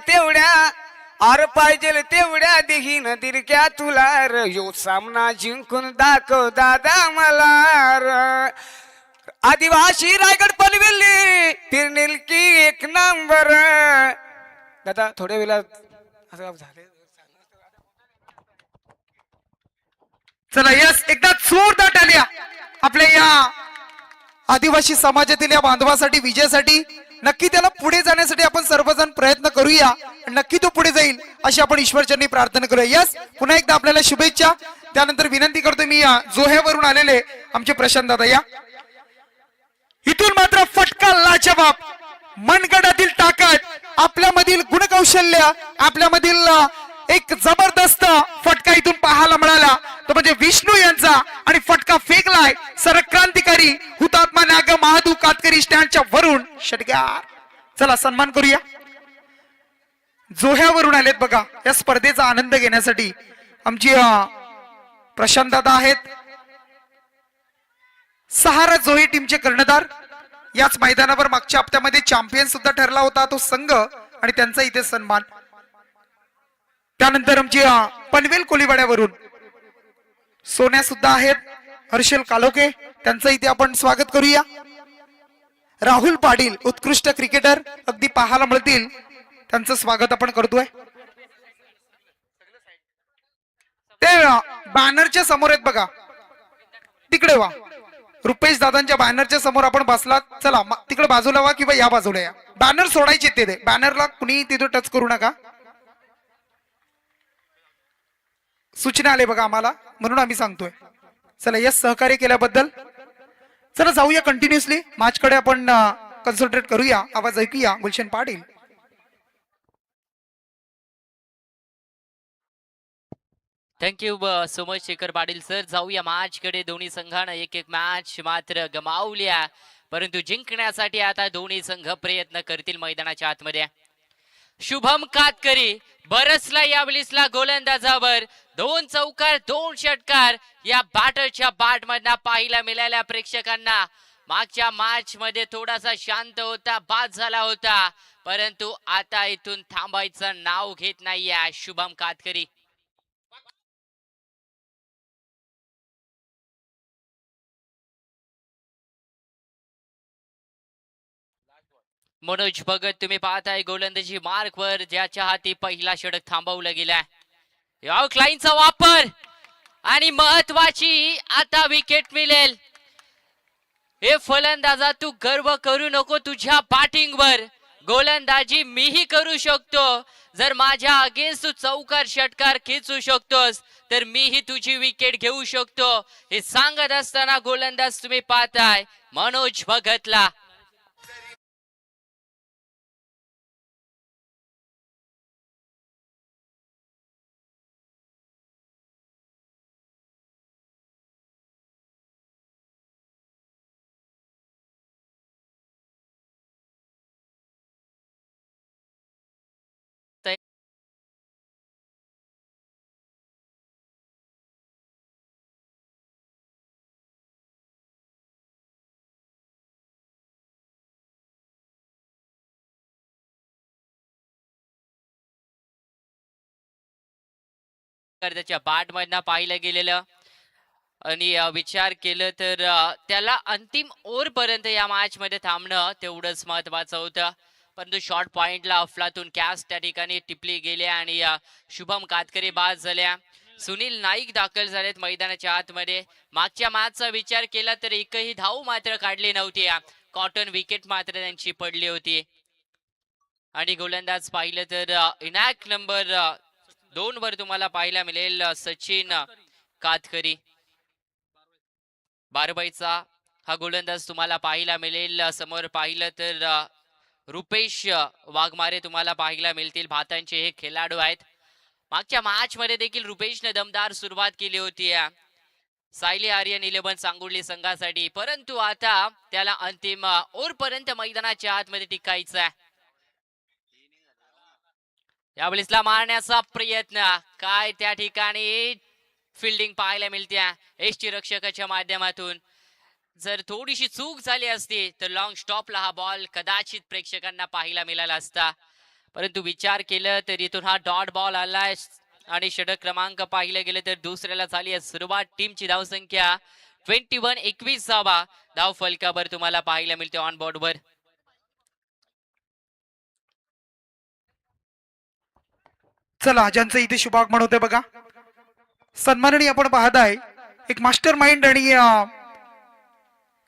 तेवढ्या आर पाहिजे तेवढ्या देहीन दिरक्या तुला र यो सामना जिंकून दाखव दादा मला र आदिवासी रायगड पनवेली फिरनेल की एक नंबर दादा थोड्या वेळात असं झाले चला यस एकदा जोरदार टाळ्या आपल्या या आदिवासी समाजातील या बांधवासाठी विजयासाठी नक्की त्याला पुढे जाण्यासाठी आपण सर्वजण प्रयत्न करूया नक्की तो पुढे जाईल अशी आपण ईश्वरचरणी प्रार्थना करूया यस पुन्हा एकदा आपल्याला शुभेच्छा त्यानंतर विनंती करतो मी या जोह्यावरून आलेले आमचे प्रशांत दादा या इथून मात्र फटका लाजवाब मनगडातील ताकद आपल्यामधील गुणकौशल्य आपल्यामधील एक जबरदस्त फटका इथून पाहायला मिळाला तो म्हणजे विष्णू यांचा आणि फटका फेकलाय सरक्रांतिकारी हुतात्मा नाग महादू कातकरी स्टँडच्या वरून षटकार चला सन्मान करूया जोह्यावरून आलेत बघा या स्पर्धेचा आनंद घेण्यासाठी आमची प्रशांत दादा आहेत सहारा जोही टीमचे कर्णधार याच मैदानावर मागच्या हप्त्यामध्ये चॅम्पियन सुद्धा ठरला होता तो संघ आणि त्यांचा इथे सन्मान त्यानंतर आमची पनवेल कोलीवाड्यावरून सोन्या सुद्धा आहेत हर्षल कालोके त्यांचं इथे आपण स्वागत करूया राहुल पाटील उत्कृष्ट क्रिकेटर अगदी पाहायला मिळतील त्यांचं स्वागत आपण करतोय ते बॅनरच्या समोर आहेत बघा तिकडे वा रुपेश दादांच्या बॅनरच्या समोर आपण बसलात चला तिकडे बाजूला वा किंवा या बाजूला या बॅनर सोडायचे ते बॅनरला कुणी तिथे टच करू नका सूचना आले बघा आम्हाला म्हणून आम्ही सांगतोय चला यस सहकार्य केल्याबद्दल चला जाऊया कंटिन्युअसली मॅच कडे आपण कन्सन्ट्रेट करूया आवाज ऐकूया Gulshan Patil thank you so much Shekhar Patil sir जाऊया मॅच कडे दोन्ही संघानं एक एक मॅच मात्र गमावल्या परंतु जिंकण्यासाठी आता दोन्ही संघ प्रयत्न करतील मैदानाच्या आतमध्ये शुभम कातकरी बरसला यावेळीसला गोलंदाजावर 2 चौकार 2 षटकार या बॅटरच्या बाट मधना पाहायला मिळाल्या प्रेक्षकांना मागच्या मॅच मध्ये थोडासा शांत होता बाद झाला होता परंतु आता इथून थांबायचं नाव घेत नाहीये शुभम कातकरी मनोज भगत तुम्ही पाहताय गोलंदाजी मार्क वर ज्याच्या हाती पहिला षटक थांबवला गेला लाईनचा वापर आणि महत्वाची आता विकेट मिळेल हे फलंदाजा तू गर्व करू नको तुझ्या बॅटिंग वर गोलंदाजी मीही करू शकतो जर माझ्या अगेन्स्ट तू चौकार षटकार खेचू शकतोस तर मीही तुझी विकेट घेऊ शकतो हे सांगत असताना गोलंदाज तुम्ही पाहताय मनोज भगतला त्याच्या बाट मधनं पाहिलं गेलेलं आणि विचार केलं तर त्याला अंतिम ओव्हर पर्यंत या मॅच मध्ये थांबणं तेवढंच महत्वाचं होतं परंतु शॉर्ट पॉइंटला अफलातून कॅच त्या ठिकाणी टिपली गेल्या आणि शुभम कातकरी बाद झाल्या सुनील नाईक दाखल झालेत मैदानाच्या आतमध्ये मागच्या मॅचचा विचार केला तर एकही धाव मात्र काढली नव्हती कॉटन विकेट मात्र त्यांची पडली होती आणि गोलंदाज पाहिलं तर इनॅक्ट नंबर 2 वर तुम्हाला पाहायला मिळेल सचिन कातकरी बारबाईचा हा गोलंदाज तुम्हाला पाहायला मिळेल समोर पाहिलं तर रुपेश वाघमारे तुम्हाला पाहायला मिळतील भातांचे हे खेळाडू आहेत मागच्या मॅच मध्ये देखील रुपेशने दमदार सुरुवात केली होती सायली आर्यन 11 सांगोली संघासाठी परंतु आता त्याला अंतिम ओव्हर पर्यंत मैदानाच्या आतमध्ये टिकायचं आहे यावेळेसला मारण्याचा प्रयत्न काय त्या ठिकाणी फिल्डिंग पाहायला मिळते एसटी रक्षकाच्या माध्यमातून जर थोडीशी चूक झाली असती तर लॉंग स्टॉपला हा बॉल कदाचित प्रेक्षकांना पाहायला मिळाला असता परंतु विचार केलं तर इथून हा डॉट बॉल आलाय आणि षटक क्रमांक पाहिलं गेलं तर दुसऱ्याला झाली आहे सुरुवात. टीमची धावसंख्या 21 धाव फलकावर तुम्हाला पाहायला मिळते ऑन बोर्ड वर. चला ज्यांचं इथे शुभागमन होते बघा, सन्माननीय आपण पाहताय एक मास्टर माइंड आणि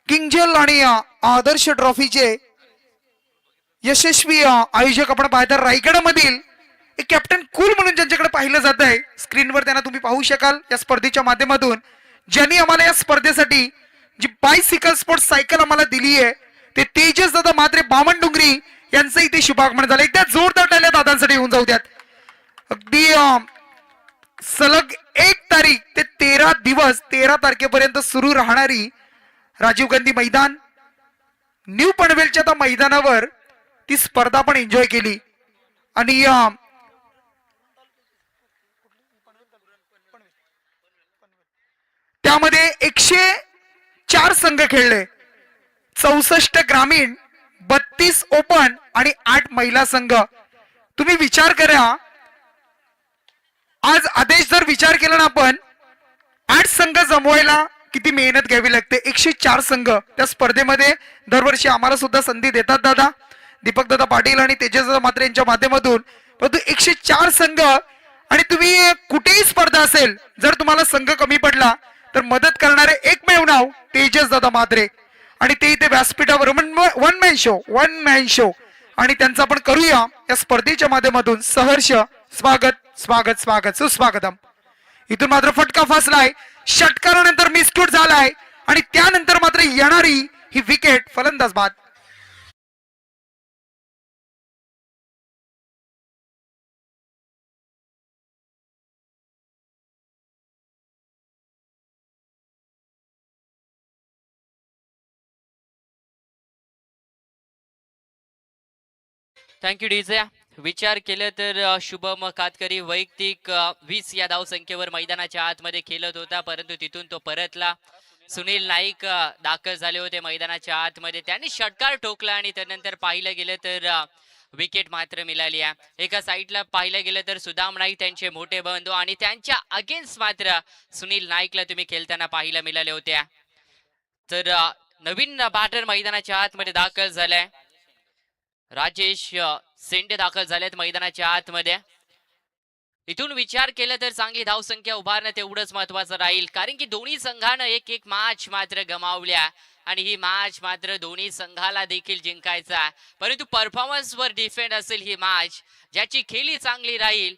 किंगजल आणि आदर्श ट्रॉफीचे यशस्वी आयोजक आपण पाहता रायगडमधील एक कॅप्टन कूल म्हणून ज्यांच्याकडे पाहिलं जात आहे. स्क्रीनवर त्यांना तुम्ही पाहू शकाल या स्पर्धेच्या माध्यमातून. ज्यांनी आम्हाला या स्पर्धेसाठी जी बायसिकल स्पोर्ट्स सायकल आम्हाला दिली आहे ते तेजस दादा मात्रे बामणडुंगरी यांचं इथे शुभागमन झालं. एकदा जोरदार टाळ्या दादांसाठी होऊन जाऊ द्यात. अगदी सलग 1 तारीख ते 13 दिवस 13 तारखेपर्यंत सुरू राहणारी राजीव गांधी मैदान न्यू पनवेलच्या त्या मैदानावर ती स्पर्धा पण एन्जॉय केली. आणि त्यामध्ये 104 संघ खेळले. 64 ग्रामीण, 32 ओपन आणि 8 महिला संघ. तुम्ही विचार करा, आज आदेश जर विचार केला ना आपण 8 संघ जमवायला किती मेहनत घ्यावी लागते. 104 संघ त्या स्पर्धेमध्ये दरवर्षी आम्हाला सुद्धा संधी देतात दादा दीपक दादा पाटील आणि तेजस दादा मात्रे यांच्या माध्यमातून. परंतु 104 संघ आणि तुम्ही कुठेही स्पर्धा असेल जर तुम्हाला संघ कमी पडला तर मदत करणारे एकमेव नाव तेजस दादा मात्रे. आणि ते इथे व्यासपीठावर वन मॅन शो आणि त्यांचं आपण करूया या स्पर्धेच्या माध्यमातून सहर्ष स्वागत स्वागत स्वागत सुस्वागतम. इथून मात्र फटका फासलाय, षटकारानंतर मिसक्यूट झालाय आणि त्यानंतर मात्र येणारी ही विकेट फलंदाज बाद. Thank you DJ. विचार केलं तर शुभम कातकरी वैयक्तिक 20 या धावसंख्येवर मैदानाच्या आतमध्ये खेळत होता, परंतु तिथून तो परतला. सुनील नाईक दाखल झाले होते मैदानाच्या आतमध्ये, त्यांनी षटकार ठोकला आणि त्यानंतर पाहिलं गेलं तर विकेट मात्र मिळाली आहे. एका साईडला पाहिलं गेलं तर सुदाम नाईक त्यांचे मोठे बंधू आणि त्यांच्या अगेन्स्ट मात्र सुनील नाईकला तुम्ही खेळताना पाहायला मिळाले होत्या. तर नवीन बॅटर मैदानाच्या आतमध्ये दाखल झालाय. राजेश सेंडे दाखल झालेत मैदानाच्या आतमध्ये. इथून विचार केला तर चांगली धावसंख्या उभारणं तेवढंच महत्वाचं राहील, कारण की दोन्ही संघानं एक एक मॅच मात्र गमावल्या आणि ही मॅच मात्र दोन्ही संघाला देखील जिंकायचा. परंतु परफॉर्मन्स वर डिपेंड असेल ही मॅच. ज्याची खेळी चांगली राहील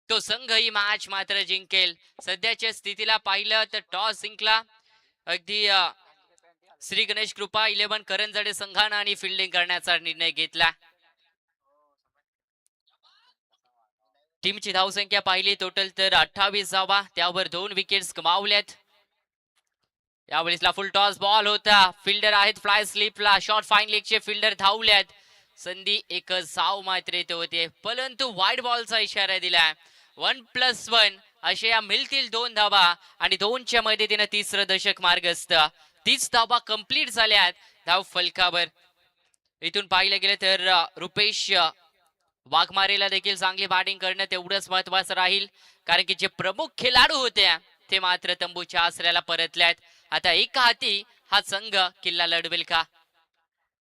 तो संघ ही मॅच मात्र जिंकेल. सध्याच्या स्थितीला पाहिलं तर टॉस जिंकला अगदी श्री गणेश कृपा 11 करंजडे संघानं आणि फिल्डिंग करण्याचा निर्णय घेतला. टीमची धावसंख्या पाहिली टोटल तर 28 धावा, त्यावर 2 विकेट्स गमावल्यात. यावेळेसला फुल टॉस बॉल होता, फिल्डर आहेत फ्लाय स्लिपला, शॉर्ट फाईन लेगचे फिल्डर धावल्यात. संधी एक धाव मात्र येते होते, परंतु वाईड बॉलचा इशारा दिला. 1+1 असे या मिळतील 2 धावा आणि 2च्या मदतीनं तिसरं दशक मार्गस्थ. 30 धावा कंप्लीट झाल्यात धाव फलकावर. इथून पाहिलं गेलं तर रुपेश वाघमारेला देखील चांगली बॅटिंग करणं तेवढंच महत्वाचं राहील, कारण की जे प्रमुख खेळाडू होते ते मात्र तंबूच्या आसऱ्याला परतल्यात. आता एका हाती हा संघ किल्ला लढवेल का?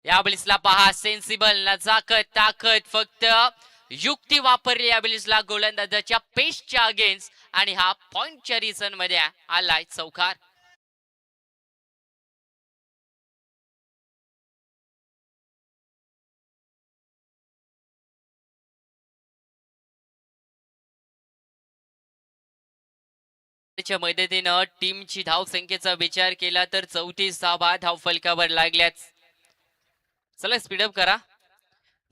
यावेळेसला पहा, सेन्सिबल, नजाकत, ताकद, फक्त युक्ती वापरली यावेळेसला गोलंदाजाच्या पेसच्या अगेन्स्ट आणि हा पॉइंटच्या रिझन मध्ये आलाय चौकार. मदतीनं टीमची धावसंख्येचा विचार केला तर 34 धावा धाव फलकावर लागल्यात. चला स्पीडअप करा.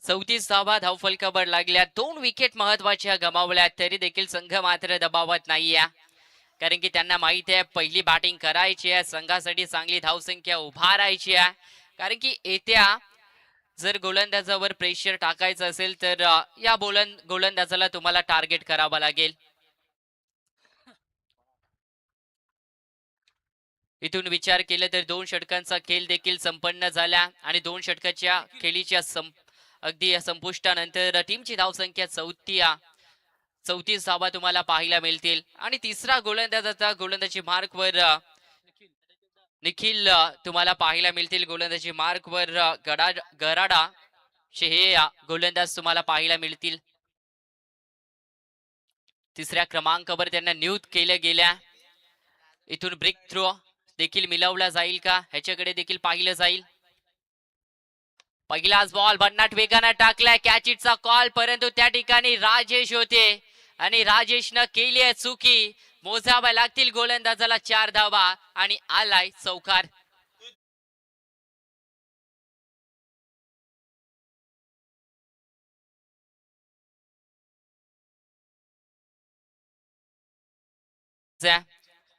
34 धावा धाव फलकावर लागल्या. 2 विकेट महत्वाच्या गमावल्या तरी देखील संघ मात्र दबावात नाहीये, कारण की त्यांना माहिती आहे पहिली बॅटिंग करायची आहे, संघासाठी चांगली धावसंख्या उभारायची आहे. कारण की येत्या जर गोलंदाजावर प्रेशर टाकायचं असेल तर या गोलंदाजाला तुम्हाला टार्गेट करावं लागेल. इथून विचार केला तर 2 षटकांचा खेळ देखील संपन्न झाला आणि 2 षटकाच्या खेळीच्या अगदी संपुष्टानंतर टीमची धावसंख्या 34 धावा तुम्हाला पाहायला मिळतील. आणि तिसरा गोलंदाजी मार्कवर निखिल तुम्हाला पाहायला मिळतील. गोलंदाजी मार्कवर गराडा हे गोलंदाज तुम्हाला पाहायला मिळतील. तिसऱ्या क्रमांकावर त्यांना नियुक्त केल्या गेल्या. इथून ब्रेक थ्रो देखील मिळवला जाईल का ह्याच्याकडे देखील पाहिलं जाईल. पहिलाच बॉल भन्नाट वेगानं टाकलाय. कॅच इटचा कॉल, परंतु त्या ठिकाणी राजेश होते आणि राजेशनं केली आहे चुकी. मोजाव्या लागतील गोलंदाजाला 4 धावा आणि आलाय चौकार.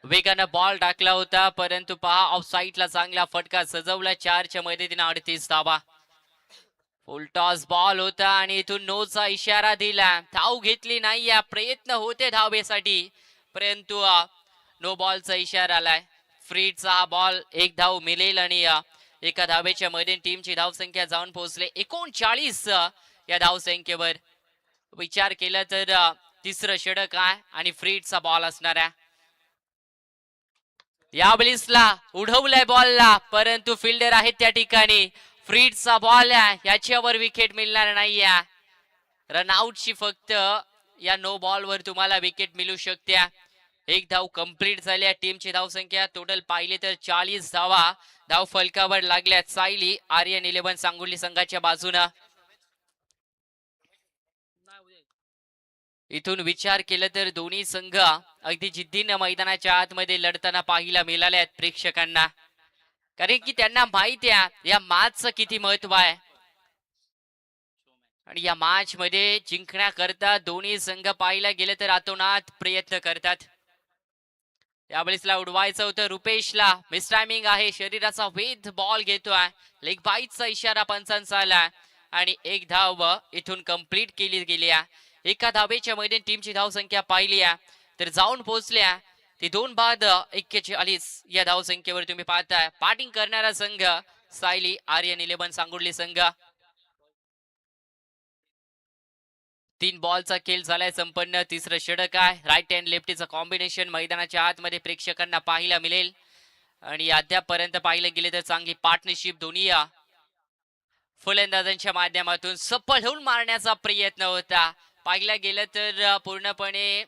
वेगानं बॉल टाकला होता, परंतु पहा ऑफ साईडला चांगला फटका सजवला. 4च्या मदतीने 38 धावा. फुल टॉस बॉल होता आणि इथून नोचा इशारा दिला. धाव घेतली नाही, या प्रयत्न होते धावेसाठी, परंतु नो बॉलचा इशारा आलाय. फ्रीडचा हा बॉल 1 धाव मिळेल आणि एका धावेच्या मध्ये टीमची धावसंख्या जाऊन पोहोचले 39 या धावसंख्येवर. विचार केला तर तिसरं षटक आहे आणि फ्रीडचा बॉल असणार आहे. या बलिसला उडवलाय बॉलला, परंतु फिल्डर आहेत त्या ठिकाणी. फ्रीडचा बॉल आहे, याच्यावर विकेट मिळणार नाहीये. रनआउटची फक्त या नो बॉल वर तुम्हाला विकेट मिळू शकते. 1 धाव कंप्लीट झाल्या. टीमची धावसंख्या टोटल पाहिली तर 40 धावा धाव फलकावर लागल्यात सायली आर्यन 11 सांगोली संघाच्या बाजूनं. इथून विचार केला तर दोन्ही संघ अगदी जिद्दीनं मैदानाच्या आतमध्ये लढताना पाहायला मिळाले आहेत प्रेक्षकांना, कारण की त्यांना माहिती आहे या मॅचचं किती महत्व आहे. आणि या मॅच मध्ये जिंकण्याकरता दोन्ही संघ पाहायला गेले तर आतोनात प्रयत्न करतात. यावेळेसला उडवायचं होतं रुपेशला, मिस टायमिंग आहे. शरीराचा वेध बॉल घेतोय. लेग बाईटचा इशारा पंचांचा आला आणि 1 धाव इथून कंप्लीट केली गेली आहे. एका धावेच्या मध्ये टीमची धावसंख्या पाहिली आहे तर जाऊन पोहोचल्या ती 2 बाद 41 या धावसंख्येवर तुम्ही पाहताय. बॅटिंग करणारा संघ सायली आर्यन 11 सांगोली संघ. 3 बॉलचा खेळ झालाय संपन्न. तिसरं षटक आहे. राईट हँड लेफ्टीचं कॉम्बिनेशन मैदानाच्या आतमध्ये प्रेक्षकांना पाहायला मिळेल आणि अद्यापर्यंत पाहिलं गेले तर चांगली पार्टनरशिप दोन्ही फलंदाजांच्या माध्यमातून सफल होऊन मारण्याचा प्रयत्न होता. पाहिलं गेलं तर पूर्णपणे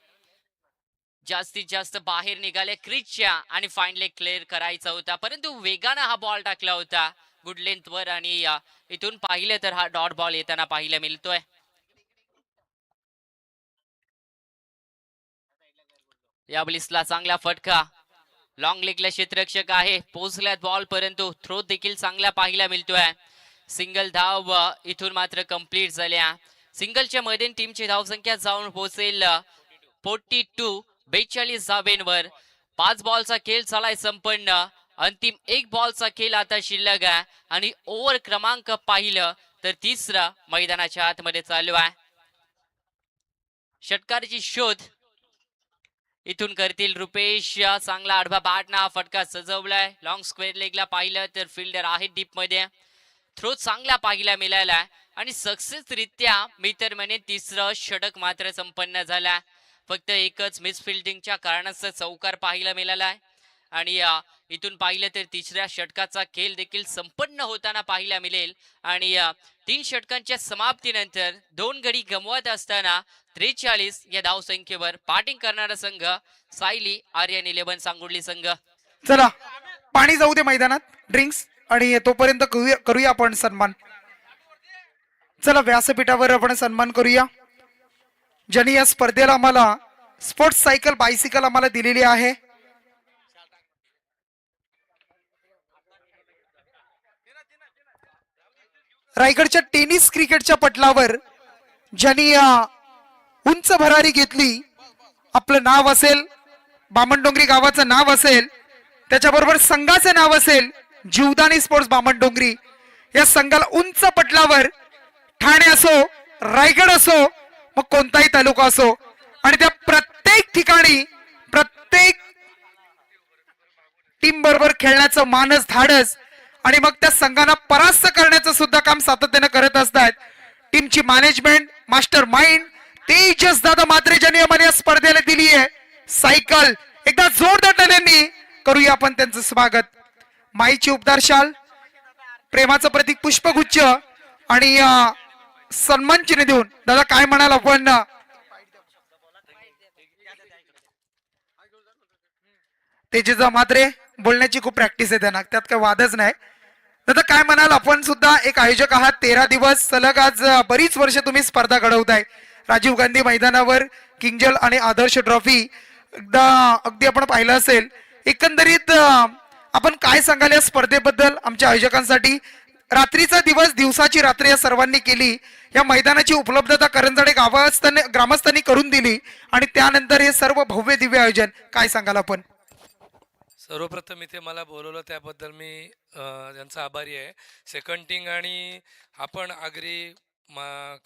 जास्तीत जास्त बाहेर निघाले क्रीजच्या आणि फाईन लेग क्लिअर करायचा होता, परंतु वेगानं हा बॉल टाकला होता गुड लेंथ वर आणि इथून पाहिलं तर हा डॉट बॉल येताना पाहायला मिळतोय. या बलिसला चांगला फटका. लॉंग लेगला क्षेत्ररक्षक आहे, पोहोचल्यात बॉल, परंतु थ्रो देखील चांगला पाहायला मिळतोय. सिंगल धाव इथून मात्र कंप्लीट झाल्या. सिंगलच्या मध्ये टीमची धावसंख्या जाऊन पोहोचेल 42 धावेंवर. 5 बॉलचा खेळ झालाय संपन्न. अंतिम 1 बॉलचा खेळ आता शिल्लक आहे आणि ओव्हर क्रमांक पाहिलं तर 3रा मैदानाच्या आतमध्ये चालू आहे. षटकाराची शोध इथून करतील रुपेश. चांगला आडवा बॅटना हा फटका सजवलाय. लॉंग स्क्वेअर लेगला पाहिलं तर फिल्डर आहे डीप मध्ये. थ्रो चांगला पाहायला मिळाला आणि सक्सेस रित्या मी तर म्हणे 3रं षटक मात्र संपन्न झाला. फक्त एकच मिसफिल्डिंगच्या कारणास्तव चौकार पाहायला मिळालाय आणि इथून पाहिलं तर 3ऱ्या षटकाचा खेळ देखील संपन्न होताना पाहायला मिळेल. आणि 3 षटकांच्या समाप्तीनंतर 2 गडी गमवत असताना 43 या धावसंख्येवर बॅटिंग करणारा संघ सायली आर्यन 11 सांगोली संघ. चला पाणी जाऊ दे मैदानात, ड्रिंक्स, आणि तोपर्यंत करूया आपण सन्मान. चला व्यासपीठावर आपण सन्मान करूया ज्यांनी या स्पर्धेला आम्हाला स्पोर्ट्स सायकल बायसिकल आम्हाला दिलेली आहे. रायगडच्या टेनिस क्रिकेटच्या पटलावर ज्यांनी उंच भरारी घेतली, आपलं नाव असेल, बामणडोंगरी गावाचं नाव असेल, त्याच्याबरोबर संघाचं नाव असेल जीवदानी स्पोर्ट्स बामणडोंगरी. या संघाला उंच पटलावर ठाणे असो, रायगड असो, मग कोणताही तालुका असो, आणि त्या प्रत्येक ठिकाणी प्रत्येक टीम बरोबर खेळण्याचं मानस, धाडस आणि मग त्या संघांना परास्त करण्याचं सुद्धा काम सातत्याने करत असतात. टीमची मॅनेजमेंट, मास्टर माइंड तेजस दादा मात्रे ज्यांनी आम्हाला या स्पर्धेला दिली आहे सायकल. एकदा जोरदार टाळ्यांनी करूया आपण त्यांचं स्वागत. माईची उपदार शाल, प्रेमाचं प्रतीक पुष्पगुच्छ आणि सन्मान चिन्ह देऊन दादा काय म्हणाल आपण? तेजस मात्रे बोलण्याची खूप प्रॅक्टिस आहे त्यांना, त्यात काही वादच नाही. दादा काय म्हणाल? आपण सुद्धा एक आयोजक आहात, 13 दिवस सलग आज बरीच वर्ष तुम्ही स्पर्धा घडवताय राजीव गांधी मैदानावर. किंगजल आणि आदर्श ट्रॉफी एकदा अगदी आपण पाहिलं असेल. एकंदरीत आपण काय सांगाल या स्पर्धेबद्दल आमच्या आयोजकांसाठी? रात्रीचा दिवस दिवसाची रात्र या सर्वांनी केली. या मैदानाची उपलब्धता करंजाडे ग्रामस्थांनी करून दिली आणि त्यानंतर हे सर्व भव्य दिव्य आयोजन, काय सांगाल आपण? सर्वप्रथम इथे मला बोलवलं त्याबद्दल मी त्यांचा आभारी आहे. सेकंड थिंग, आणि आपण आगरी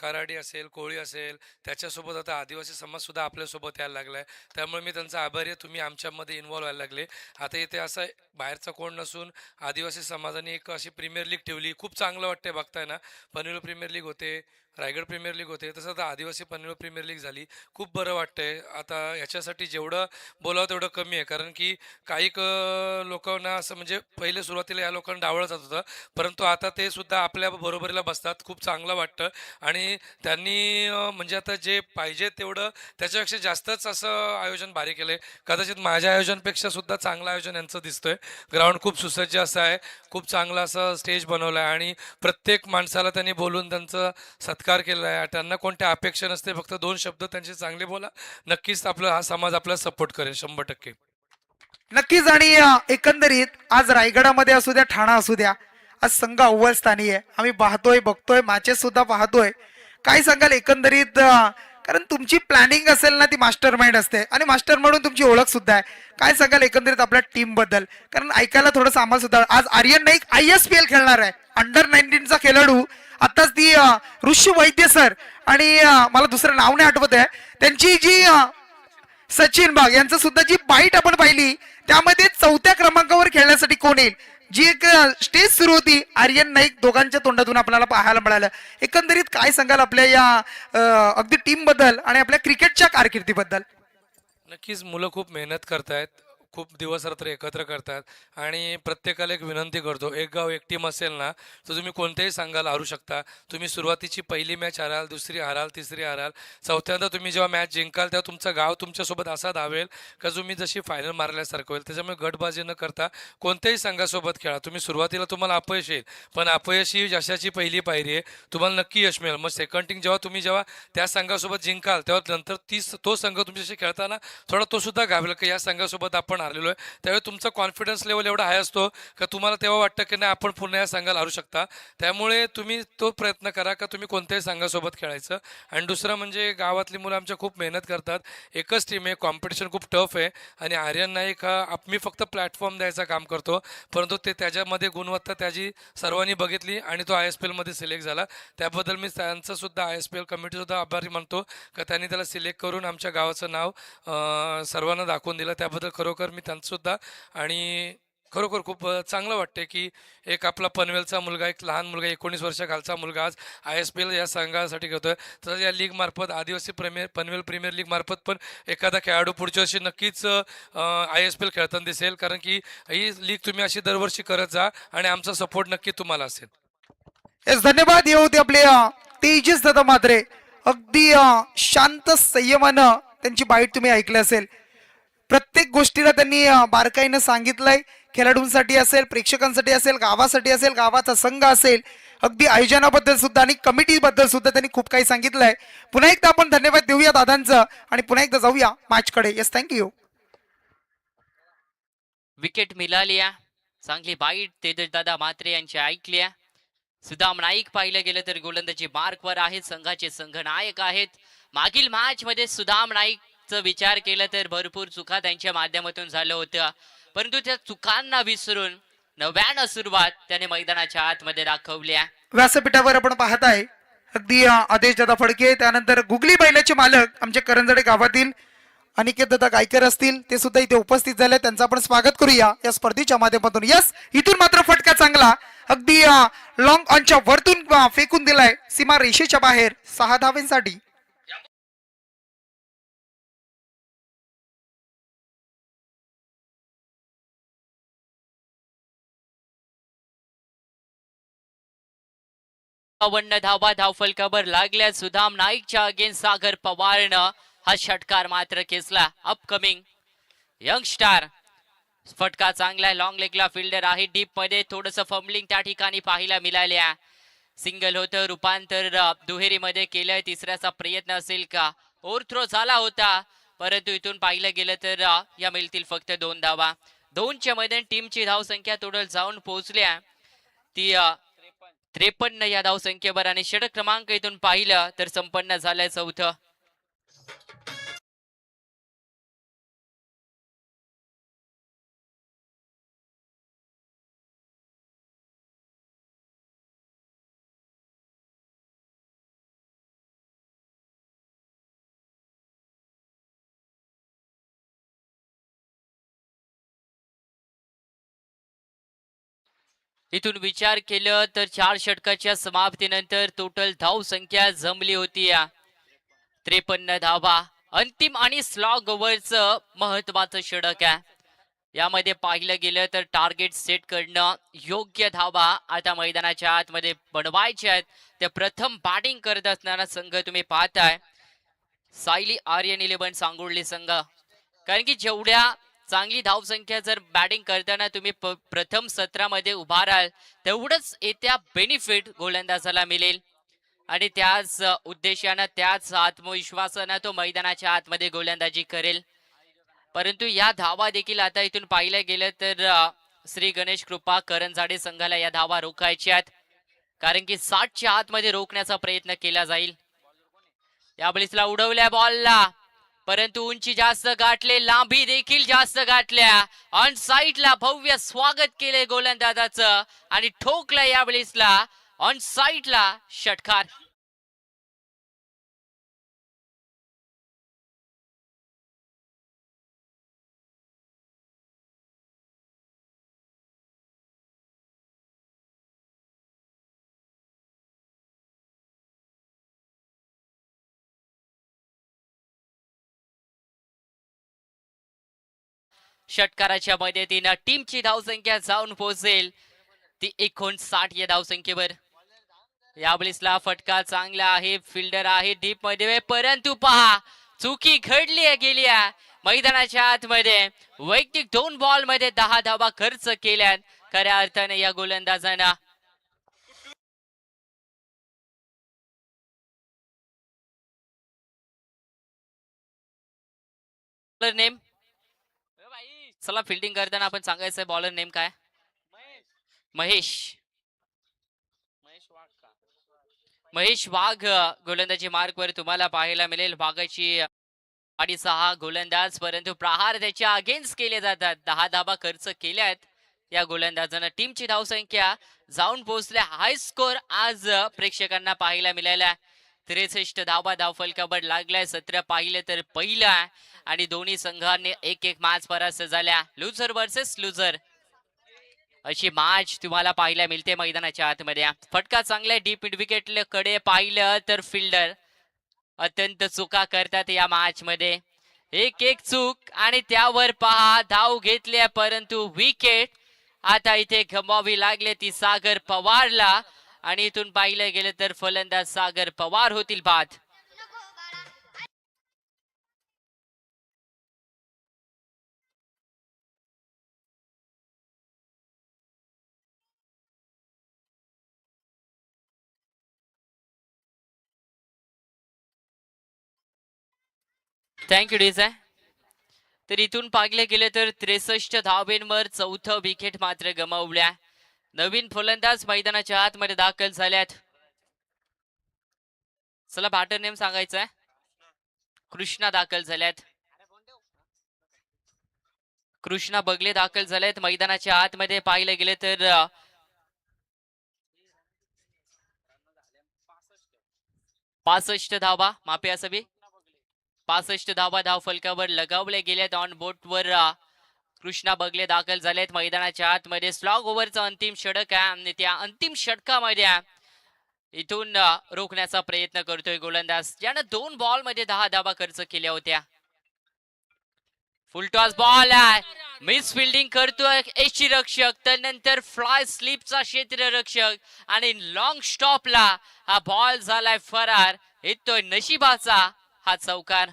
कराडी असेल, कोळी असेल, त्याच्यासोबत आता आदिवासी समाज सुद्धा आपल्यासोबत यायला लागलाय, त्यामुळे मी त्यांचा आभारी आहे. तुम्ही आमच्यामध्ये इन्व्हॉल्व्ह व्हायला लागले. आता इथे असं बाहेरचा कोण नसून आदिवासी समाजाने एक अशी प्रीमियर लीग ठेवली, खूप चांगलं वाटतंय बघताय ना. पनवेल प्रीमियर लीग होते, रायगड प्रीमियर लीग होते, तसं आता आदिवासी पनवेल प्रीमियर लीग झाली. खूप बरं वाटतंय. आता याच्यासाठी जेवढं बोलावं तेवढं कमी आहे, कारण की काही लोकांना असं म्हणजे पहिले सुरुवातीला या लोकांना डावळलं जात होतं, परंतु आता ते सुद्धा आपल्या बरोबरीला बसतात. खूप चांगलं वाटतं. आणि त्यांनी म्हणजे आता जे पाहिजे तेवढं त्याच्यापेक्षा जास्तच असं आयोजन भारी केलं आहे. कदाचित माझ्या आयोजनपेक्षा सुद्धा चांगलं आयोजन यांचं दिसतंय. ग्राउंड खूप सुसज्ज असं आहे, खूप चांगलं असं स्टेज बनवलं आहे आणि प्रत्येक माणसाला त्यांनी बोलून त्यांचं सत्कार केला आहे. त्यांना कोणत्या अपेक्षा नसते, फक्त 2 शब्द त्यांचे चांगले बोला, नक्कीच आपला हा समाज आपल्याला सपोर्ट करेल 100%. नक्कीच. आणि एकंदरीत आज रायगडामध्ये असू द्या, ठाणा असू द्या, आज संघ अव्वल स्थानी आहे. आम्ही पाहतोय, बघतोय, मॅचेस सुद्धा पाहतोय. काय सांगाल एकंदरीत? कारण तुमची प्लॅनिंग असेल ना, ती मास्टर माइंड असते आणि मास्टर म्हणून तुमची ओळख सुद्धा आहे. काय सांगाल एकंदरीत आपल्या टीम बद्दल? कारण ऐकायला थोडंसं आम्हाला सुद्धा, आज आर्यन नाईक ISPL खेळणार आहे, अंडर 19चा खेळाडू. आताच ती ऋषी वैद्य सर आणि मला दुसरं नाव नाही आठवत आहे, त्यांची जी सचिन बाग यांचं सुद्धा जी बाईट आपण पाहिली, त्यामध्ये 4थ्या क्रमांकावर खेळण्यासाठी कोण येईल, जी एक स्टेज सुरू होती, आर्यन नाईक दोघांच्या तोंडातून आपल्याला पाहायला मिळालं. एकंदरीत काय सांगाल आपल्या या अगदी टीम बद्दल आणि आपल्या क्रिकेटच्या कारकिर्दीबद्दल? नक्कीच मुलं खूप मेहनत करतायत, खूप दिवस रात्र एकत्र करतात आणि प्रत्येकाला एक विनंती करतो, एक गाव एक टीम असेल ना तर तुम्ही कोणत्याही संघाला हारू शकता. तुम्ही सुरुवातीची पहिली मॅच हराल, दुसरी हराल, तिसरी हराल, चौथ्यांदा तुम्ही जेव्हा मॅच जिंकाल तेव्हा तुमचं गाव तुमच्यासोबत असा धावेल का तुम्ही जशी फायनल मारल्यासारखं होईल. त्याच्यामुळे गटबाजी न करता कोणत्याही संघासोबत खेळा. तुम्ही सुरुवातीला तुम्हाला अपयश येईल, पण अपयश ही यशाची पहिली पायरी आहे. तुम्हाला नक्की यश मिळेल. मग सेकंड टीम जेव्हा त्या संघासोबत जिंकाल तेव्हा नंतर तो संघ तुमच्याशी खेळताना थोडा तो सुद्धा घाबरेल की या संघासोबत आपण आलेलो आहे. त्यावेळी तुमचा कॉन्फिडन्स लेवल एवढा हाय असतो का तुम्हाला तेव्हा वाटतं की नाही आपण पुन्हा या संघाला हारू शकता. त्यामुळे तुम्ही तो प्रयत्न करा का तुम्ही कोणत्याही संघासोबत खेळायचं. आणि दुसरं म्हणजे गावातली मुलं आमच्या खूप मेहनत करतात. एकच टीम आहे, कॉम्पिटिशन खूप टफ आहे आणि आर्यन नाईक हा मी फक्त प्लॅटफॉर्म द्यायचं काम करतो, परंतु ते त्याच्यामध्ये गुणवत्ता त्याची सर्वांनी बघितली आणि तो ISPL मध्ये सिलेक्ट झाला. त्याबद्दल मी त्यांचं सुद्धा ISPL कमिटीसुद्धा आभारी मानतो का त्यांनी त्याला सिलेक्ट करून आमच्या गावाचं नाव सर्वांना दाखवून दिलं. त्याबद्दल खरोखर मी सुद्धा. आणि खरोखर खूप चांगलं वाटते की एक आपला पनवेलचा मुलगा, एक लहान मुलगा, 19 वर्षाखालचा मुलगा आज ISPL या संघासाठी घेतोय. तर या लीग मार्फत आदिवासी पनवेल प्रीमियर लीग मार्फत पण एखादा खेळाडू पुढच्या वर्षी नक्कीच ISPL खेळताना दिसेल, कारण की ही लीग तुम्ही अशी दरवर्षी करत जा आणि आमचा सपोर्ट नक्की तुम्हाला असेल. येस, धन्यवाद. हे होते आपले तेजस दादा मात्रे. अगदी शांत संयमानं त्यांची बाईट तुम्ही ऐकली असेल. प्रत्येक गोष्टीला त्यांनी बारकाईनं सांगितलंय. खेळाडूंसाठी असेल, प्रेक्षकांसाठी असेल, गावासाठी असेल, गावाचा संघ असेल, अगदी आयोजनाबद्दल सुद्धा आणि कमिटीबद्दल सुद्धा त्यांनी खूप काही सांगितलंय. पुन्हा एकदा आपण धन्यवाद देऊया दादांचं आणि पुन्हा एकदा जाऊया मॅचकडे. Yes, thank you. विकेट मिळाली, चांगली बाईट तेजस दादा मात्रे यांची ऐकली. सुदाम नाईक पाहिलं गेलं तर गोलंदाजी मार्कवर आहेत, संघाचे संघनायक आहेत. मागील मॅच मध्ये सुदाम नाईकचा विचार केला तर भरपूर चुका त्यांच्या माध्यमातून झालं होतं, परंतु त्या चुकांना विसरून नव्यानं सुरुवात त्याने मैदानाच्या आतमध्ये दाखवल्या. व्यासपीठावर आपण पाहताय अगदी आदेश दादा फडके, त्यानंतर गुगली बैलाचे मालक आमच्या करंजडे गावातील अनिकेत दादा गायकर असतील, ते सुद्धा इथे उपस्थित झाले. त्यांचं आपण स्वागत करूया या स्पर्धेच्या माध्यमातून. यस, इथून मात्र फटका चांगला अगदी लॉंग ऑनच्या वरतून फेकून दिलाय सीमा रेषेच्या बाहेर 6 धावेंसाठी. धावा धावफलकावर लागल्या सुदाम नाईकच्या अगेन्स्ट सागर पवारनं हा षटकार मात्र खेचला. अपकमिंग यंगस्टार फटका चांगला लॉंग लेगला फिल्डर आहे. डीप मध्ये थोडस फंबलिंग त्या ठिकाणी पाहायला मिळाल्या. सिंगल होतं रूपांतर दुहेरीमध्ये केलंय. तिसऱ्याचा प्रयत्न असेल का? ओव्हर थ्रो झाला होता परंतु इथून पाहिलं गेलं तर या मिळतील फक्त 2 धावा. 2च्या मध्ये टीमची धावसंख्या टोटल जाऊन पोहोचल्या ती 53 या धावसंख्येवर आणि षटक क्रमांक इथून पाहिलं तर संपन्न झालंय 4थं. इथून विचार केलं तर 4 षटकाच्या समाप्तीनंतर टोटल धाव संख्या जमली होती 53 धावा. अंतिम आणि स्लॉग ओव्हरचं महत्वाचं षटक आहे. यामध्ये पाहिलं गेलं तर टार्गेट सेट करणं, योग्य धावा आता मैदानाच्या आतमध्ये बनवायच्या आहेत. ते प्रथम बॅटिंग करत असणारा संघ तुम्ही पाहताय सायली आर्यन 11 सांगोळली संघ. कारण की जेवढ्या चांगली धावसंख्या जर बॅटिंग करताना तुम्ही प्रथम सत्रामध्ये उभा राहाल तेवढंच येत्या बेनिफिट गोलंदाजाला मिळेल आणि त्याच उद्देशानं त्याच आत्मविश्वासानं तो मैदानाच्या आतमध्ये गोलंदाजी करेल. परंतु या धावा देखील आता इथून पाहिलं गेलं तर श्री गणेश कृपा करंजाडे संघाला या धावा रोखायच्या आहेत. कारण की 60च्या आतमध्ये रोखण्याचा प्रयत्न केला जाईल. या बॉलला उडवल्या बॉलला परंतु उंची जास्त गाठले, लांबी देखील जास्त गाठल्या. ऑन साईडला भव्य स्वागत केले गोलंदाजाचं आणि ठोकला या बॉलला ऑन साईडला षटकार. षटकाराच्या मदतीनं टीमची धावसंख्या जाऊन पोहोचेल ती 59 या धावसंख्येवर. या बॉलला फटका चांगला आहे, फिल्डर आहे डीप मध्ये परंतु पहा चुकी घडली गेली मैदानाच्या आतमध्ये. वैयक्तिक 2 बॉल मध्ये 10 धावा खर्च केल्या खऱ्या अर्थाने या गोलंदाजांना. बॉलर नेम चला फिल्डिंग करताना आपण सांगायचं बॉलर नेम काय? महेश. महेश वाघ गोलंदाजी मार्क वर तुम्हाला पाहायला मिळेल. वाघाची 6.5 गोलंदाज परंतु प्रहार त्याच्या अगेन्स्ट केले जातात. 10 धावा खर्च केल्यात या गोलंदाजानं. टीमची धावसंख्या जाऊन पोहोचल्या. हाय स्कोर आज प्रेक्षकांना पाहायला मिळाला. 63 धावा धावफलकावर लागलाय. 17 पाहिलं तर पहिला आणि दोन्ही संघांनी एक मॅच परास्त झाल्या. लुझर वर्सेस लुझर अशी मॅच तुम्हाला पाहायला मिळते मैदानाच्या आतमध्ये. फटका चांगला डीप मिड विकेट कडे पाहिलं तर फिल्डर अत्यंत चुका करतात या मॅच मध्ये. एक चूक आणि त्यावर पहा धाव घेतल्या परंतु विकेट आता इथे गमवावी लागले ती सागर पवारला आणि इथून पाहिलं गेलं तर फलंदाज सागर पवार होतील बाद. Thank you DJ. तर इथून पाहिले गेले तर 63 धावेंवर 4थं विकेट मात्र गमावल्या. नवीन फलंदाज मैदानाच्या आतमध्ये दाखल झाल्यात. चला बॅटर नेम सांगायचं आहे. कृष्णा दाखल झाल्यात. कृष्णा बगले दाखल झालेत मैदानाच्या आतमध्ये. पाहिलं गेले तर 65 धावा माफी असावी. 65 धावा धाव फलकावर लगावल्या गेल्यात. ऑन बोर्ड वर कृष्णा बगले दाखल झालेत मैदानाच्या आतमध्ये. स्लॉग ओव्हरचा अंतिम षटक आहे आणि त्या अंतिम षटकामध्ये इथून रोखण्याचा प्रयत्न करतोय गोलंदाज, ज्यानं 2 बॉल मध्ये 10 धावा खर्च केल्या होत्या. फुलटॉस बॉल आहे, मिस फिल्डिंग करतोय यष्टीरक्षक, त्यानंतर फ्लाय स्लिपचा क्षेत्ररक्षक आणि लॉंग स्टॉपला हा बॉल झालाय फरार. येतोय नशिबाचा हा चौकार.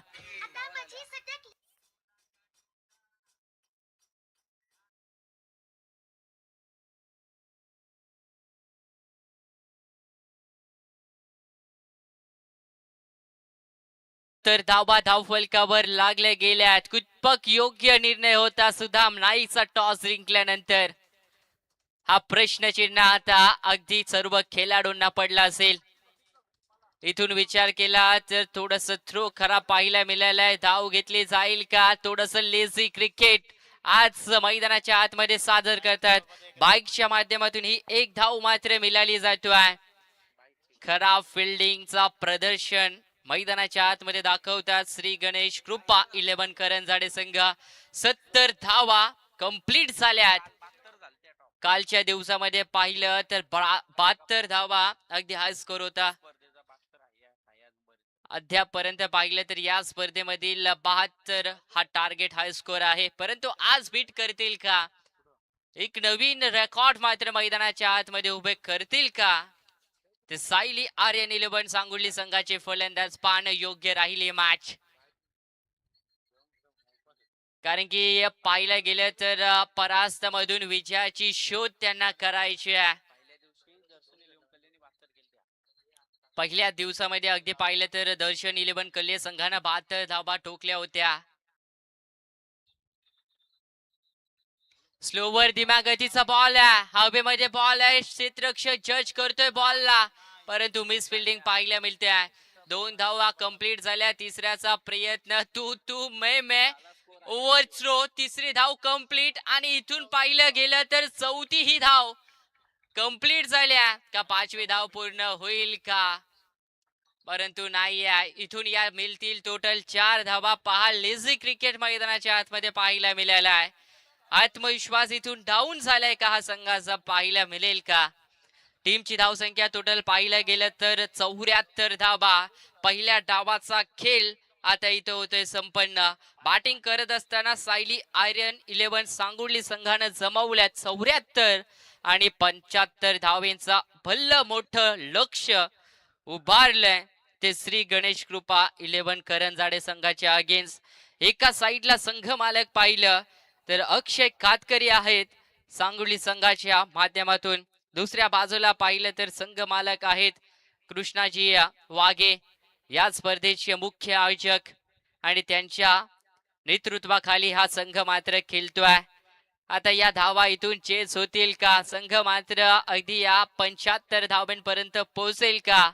तर धावा धावफलकावर लागल्या गेल्यात. कुठपक योग्य निर्णय होता सुदाम नाईकचा टॉस जिंकल्यानंतर. हा प्रश्नचिन्ह आता अगदी सर्व खेळाडूंना पडला असेल. इथून विचार केला तर थोडस थ्रो खराब पाहायला मिळालाय. धाव घेतली जाईल का? थोडस लेझी क्रिकेट आज मैदानाच्या आतमध्ये सादर करतात. बाईकच्या माध्यमातून ही एक धाव मात्र मिळाली जातोय. खराब फिल्डिंगचा प्रदर्शन मैदानाच्या आतमध्ये दाखवतात श्री गणेश कृपा 11 करंजाडे संघ. 70 धावा कंप्लीट झाल्यात. कालच्या दिवसामध्ये पाहिलं तर 72 धावा अगदी हाय स्कोर होता. अद्यापर्यंत पाहिलं तर या स्पर्धेमधील 72 हा टार्गेट हाय स्कोर आहे. परंतु आज बीट करतील का? एक नवीन रेकॉर्ड मात्र मैदानाच्या आतमध्ये उभे करतील का? ते सायली आर्यन 11 सांगोली संघाचे फलंदाज पाहणं योग्य राहिली मॅच. कारण की पाहिलं गेलं तर परास्त मधून विजयाची शोध त्यांना करायची आहे. पहिल्या दिवसामध्ये अगदी पाहिलं तर दर्शन 11 कल्ले संघानं 72 धावा ठोकल्या होत्या. स्लोवर धीम्या गतीचा बॉल आहे, हवेमध्ये बॉल आहे. क्षेत्ररक्षक जज करतोय बॉलला, परंतु मिस फिल्डिंग पाहायला मिळते आहे. 2 धावा कंप्लीट झाल्या. तिसऱ्याचा प्रयत्न तू मैं ओव्हर थ्रो. तिसरी धाव कंप्लीट आणि इथून पाहिलं गेलं तर चौथी ही धाव कंप्लीट झाल्या का? 5वी धाव पूर्ण होईल का? परंतु नाही आहे. इथून या मिळतील टोटल 4 धावा. पहा लेझी क्रिकेट मैदानाच्या आतमध्ये पाहायला मिळाला आहे. आत्मविश्वास इथून डाऊन झालाय का हा संघाचा? पाहायला मिळेल का? टीमची धावसंख्या टोटल पाहिलं गेलं तर 74 धावा. पहिल्या डावाचा खेळ आता इथं होतोय संपन्न. बॅटिंग करत असताना सायली आयर्न 11 सांगोली संघानं जमवल्यात 74 आणि 75 धावेंचा भल्ल मोठं लक्ष उभारलंय ते श्री गणेश कृपा 11 करंजाडे संघाच्या अगेन्स्ट. एका साईडला संघ मालक पाहिलं तर अक्षय कातकरी आहेत सांगोली संघाच्या माध्यमातून. दुसऱ्या बाजूला पाहिलं तर संघ मालक आहेत कृष्णाजी वाघे, या स्पर्धेचे मुख्य आयोजक, आणि त्यांच्या नेतृत्वाखाली हा संघ मात्र खेळतोय. आता या धावा इथून चेस होतील का? संघ मात्र अगदी या 75 धावांपर्यंत पोहोचेल का?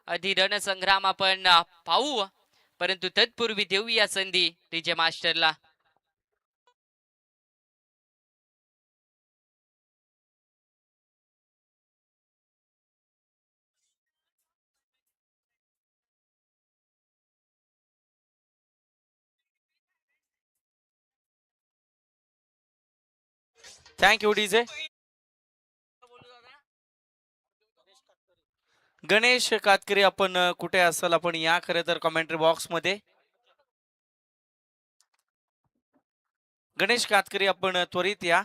आधी रणसंग्राम आपण पाहू, परंतु तत्पूर्वी देऊया संधी डीजे मास्टरला. Thank you DJ. गणेश कातकरी आपण कुठे असाल आपण या खरे तर कमेंट्री बॉक्स मध्ये. गणेश कातकरी आपण त्वरित या.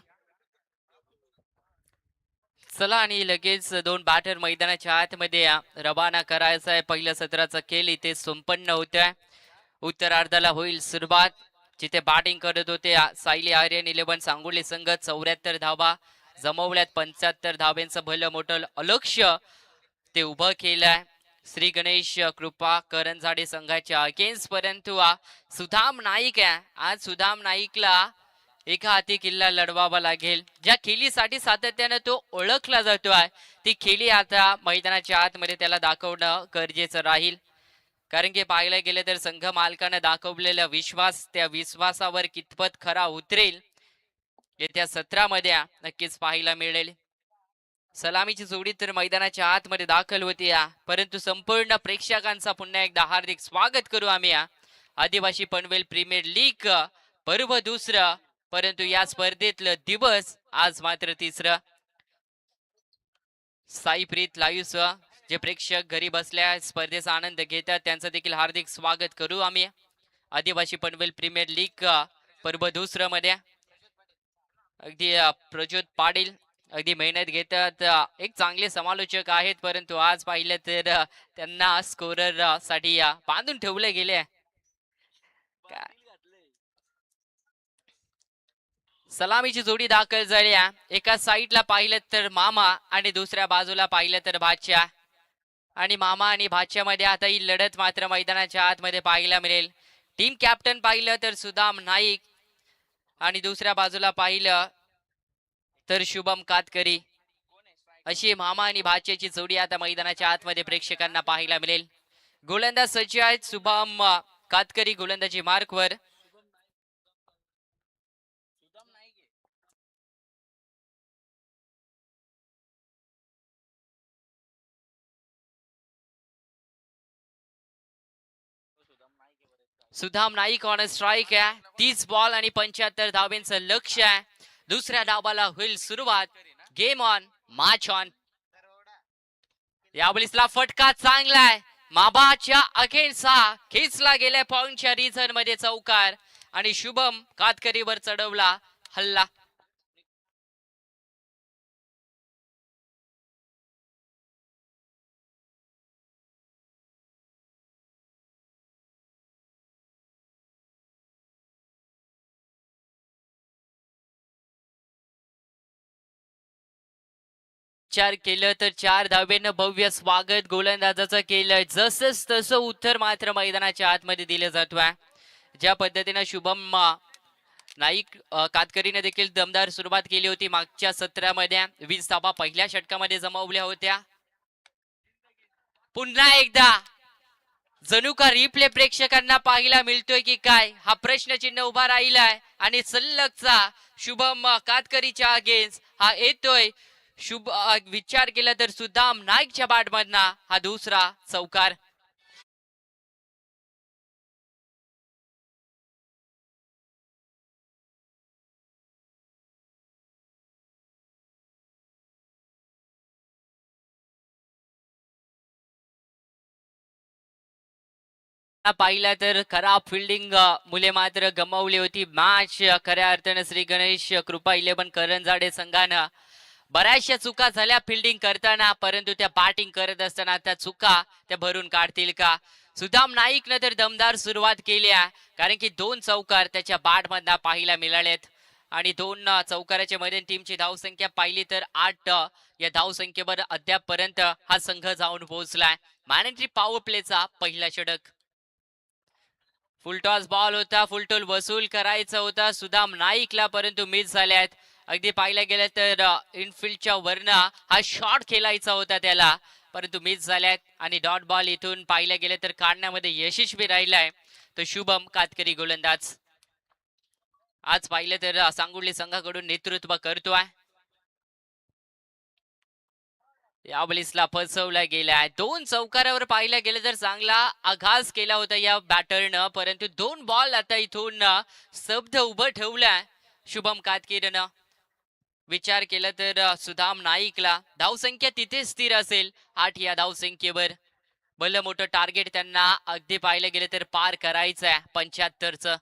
चला आणि लगेच 2 बॅटर मैदानाच्या आतमध्ये रवाना करायचा आहे. पहिल्या सत्राचा खेळ इथे संपन्न होतोय. उत्तरार्धाला होईल सुरुवात. जिथे बॅटिंग करत होते सायली आर्यन 11 सांगोली संघ 74 धावा जमवल्यात. 75 धावांचं भलं मोठं अलक्ष्य ते उभं केलंय श्री गणेश कृपा करंजाडे संघाच्या अगेन्स्ट. परंतु सुदाम नाईक आहे. आज सुदाम नाईकला एका हाती किल्ला लढवावा लागेल. ज्या खेळीसाठी सातत्यानं तो ओळखला जातोय ती खेळी आता मैदानाच्या आतमध्ये त्याला दाखवणं गरजेचं राहील. कारण की पाहायला गेलं तर संघ मालकानं दाखवलेला विश्वास त्या विश्वासावर कितपत खरा उतरेल येत्या सत्रामध्ये नक्कीच पाहायला मिळेल. सलामीची जोडी तर मैदानाच्या आतमध्ये दाखल होती परंतु संपूर्ण प्रेक्षकांचा पुन्हा एकदा हार्दिक स्वागत करू आम्ही आदिवासी पनवेल प्रीमियर लीग पर्व 2 परंतु या स्पर्धेतलं दिवस आज मात्र तिसरं. साईप्रीत लाईव्ह जे प्रेक्षक घरी बसल्या स्पर्धेचा आनंद घेतात त्यांचं देखील हार्दिक स्वागत करू आम्ही. आदिवासी पनवेल प्रीमियर लीग पर्व दुसरं मध्ये अगदी प्रज्योत पाटील अगदी मेहनत घेतात. एक चांगले समालोचक आहेत, परंतु आज पाहिलं तर त्यांना स्कोरर साठी बांधून ठेवले गेले. सलामीची जोडी दाखल झाली. एका साईडला पाहिलं तर मामा आणि दुसऱ्या बाजूला पाहिलं तर भाच्या. आणि मामा आणि भाच्यामध्ये आता ही लढत मात्र मैदानाच्या आतमध्ये पाहायला मिळेल. टीम कॅप्टन पाहिलं तर सुदाम नाईक आणि दुसऱ्या बाजूला पाहिलं तर शुभम कातकरी. अशी मामा आणि भाच्याची जोडी आता मैदानाच्या आतमध्ये प्रेक्षकांना पाहायला मिळेल. गोलंदाज सज्ज आहेत. शुभम कातकरी गोलंदाजी मार्कवर. सुदाम नाईक ऑन स्ट्राईक आहे. 30 बॉल आणि 75 धावांचं लक्ष आहे. दुसऱ्या डावाला होईल सुरुवात. Game on match on. यावेळीसला फटका चांगला आहे. माबाच्या अगेन्स्टचा खेचला गेल्या पॉइंटच्या रिझन मध्ये चौकार आणि शुभम कातकरीवर चढवला हल्ला. विचार केलं तर 4 धावेनं भव्य स्वागत गोलंदाजाचं केलं. जसंच तसं उत्तर मात्र मैदानाच्या आतमध्ये दिलं जातोय. ज्या पद्धतीनं शुभम नाईक कातकरीने देखील दमदार सुरुवात केली होती. मागच्या सत्रामध्ये 20 धावा पहिल्या षटकामध्ये जमावल्या होत्या. पुन्हा एकदा जणू का रिप्ले प्रेक्षकांना पाहायला मिळतोय की काय हा प्रश्नचिन्ह उभा राहिलाय. आणि सल्लगचा शुभम कातकरीच्या अगेन्स्ट हा येतोय. शुभ विचार केला तर सुदाम नाईकच्या बॅटमधना हा दुसरा चौकार. पाहिला तर खराब फिल्डिंग मुले मात्र गमावली होती मॅच. खऱ्या अर्थानं श्री गणेश कृपा 11 करंजाडे संघानं बऱ्याचशा चुका झाल्या फिल्डिंग करताना, परंतु त्या बॅटिंग करत असताना त्या चुका त्या भरून काढतील का? सुदाम नाईकनं तर दमदार सुरुवात केली आहे, कारण की 2 चौकार त्याच्या बॅट मधनं पाहायला मिळालेत आणि 2 चौकाराच्या मध्ये टीमची धावसंख्या पाहिली तर 8. या धावसंख्येवर अद्यापपर्यंत हा संघ जाऊन पोहोचलाय. मॅनेटरी पॉवर प्लेचा पहिला षटक. फुलटॉस बॉल होता, फुलटॉल वसूल करायचा होता सुदाम नाईकला, परंतु मिस झाल्यात. अगदी पाहिलं गेलं तर इनफिल्डच्या वरनं हा शॉट खेळायचा होता त्याला, परंतु मिस झाल्यात आणि डॉट बॉल इथून पाहिलं गेलं तर काढण्यामध्ये यशस्वी राहिलाय तो शुभम कातकरी गोलंदाज. आज पाहिलं तर सांगोली संघाकडून नेतृत्व करतोय. यावेळीसला फसवला गेलाय. 2 चौकारावर पाहिलं गेलं तर चांगला आघात केला होता या बॅटरनं, परंतु 2 बॉल आता इथून स्तब्ध उभं ठेवलाय शुभम कातकरीनं. विचार केला तर सुदाम नाईकला धावसंख्या तिथे स्थिर असेल 8 या धावसंख्येवर. भलं मोठं टार्गेट त्यांना अगदी पाहिलं गेलं तर पार करायचं आहे 75चं.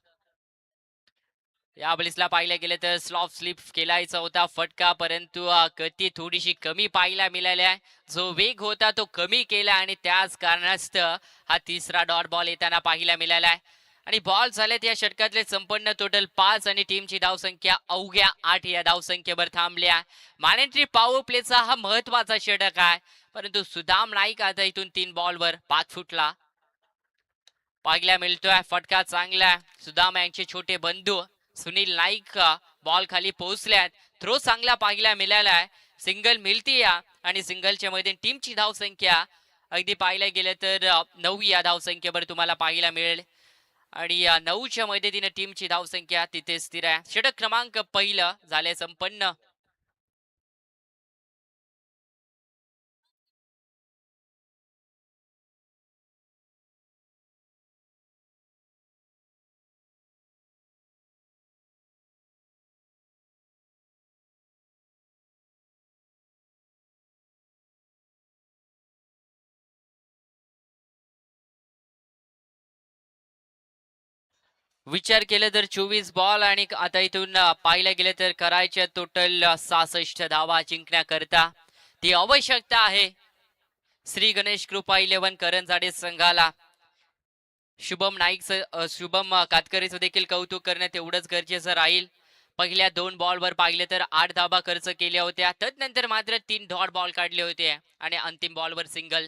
यावेळेसला पाहिलं गेलं तर स्लॉप स्लिप केलायचा होता फटका, परंतु गती थोडीशी कमी पाहायला मिळाल्या. जो वेग होता तो कमी केला आणि त्याच कारणास्तव हा तिसरा डॉट बॉल येताना पाहायला मिळालाय. आणि बॉल झालेत या षटकातले संपन्न टोटल 5 आणि टीमची धावसंख्या अवघ्या 8 या धावसंख्येवर थांबल्या. मॅनेटरी पॉवर प्लेचा हा महत्वाचा षटक आहे, परंतु सुदाम नाईक आता इथून 3 बॉलवर 5 फुटला पाहायला मिळतोय. फटका चांगला. सुदाम यांचे छोटे बंधू सुनील नाईक बॉल खाली पोहोचल्यात. थ्रो चांगला पाहायला मिळालाय. सिंगल मिळती आणि सिंगलच्या मध्ये टीमची धावसंख्या अगदी पाहायला गेलं तर 9 या धावसंख्येवर तुम्हाला पाहायला मिळेल आणि 9च्या मदतीने टीमची धावसंख्या तिथे स्थिर आहे. षटक क्रमांक पहिलं झाले संपन्न. विचार केलं तर 24 बॉल आणि आता इथून पाहिलं गेलं तर करायच्या टोटल 66 धावा जिंकण्याकरता ती आवश्यकता आहे श्री गणेश कृपा 11 करंजाडे संघाला. शुभम शुभम कातकरीचं देखील कौतुक करणं तेवढंच गरजेचं राहील. पहिल्या 2 बॉलवर पाहिले तर 8 धावा खर्च केल्या होत्या, तदनंतर मात्र 3 डॉट बॉल काढले होते आणि अंतिम बॉलवर सिंगल.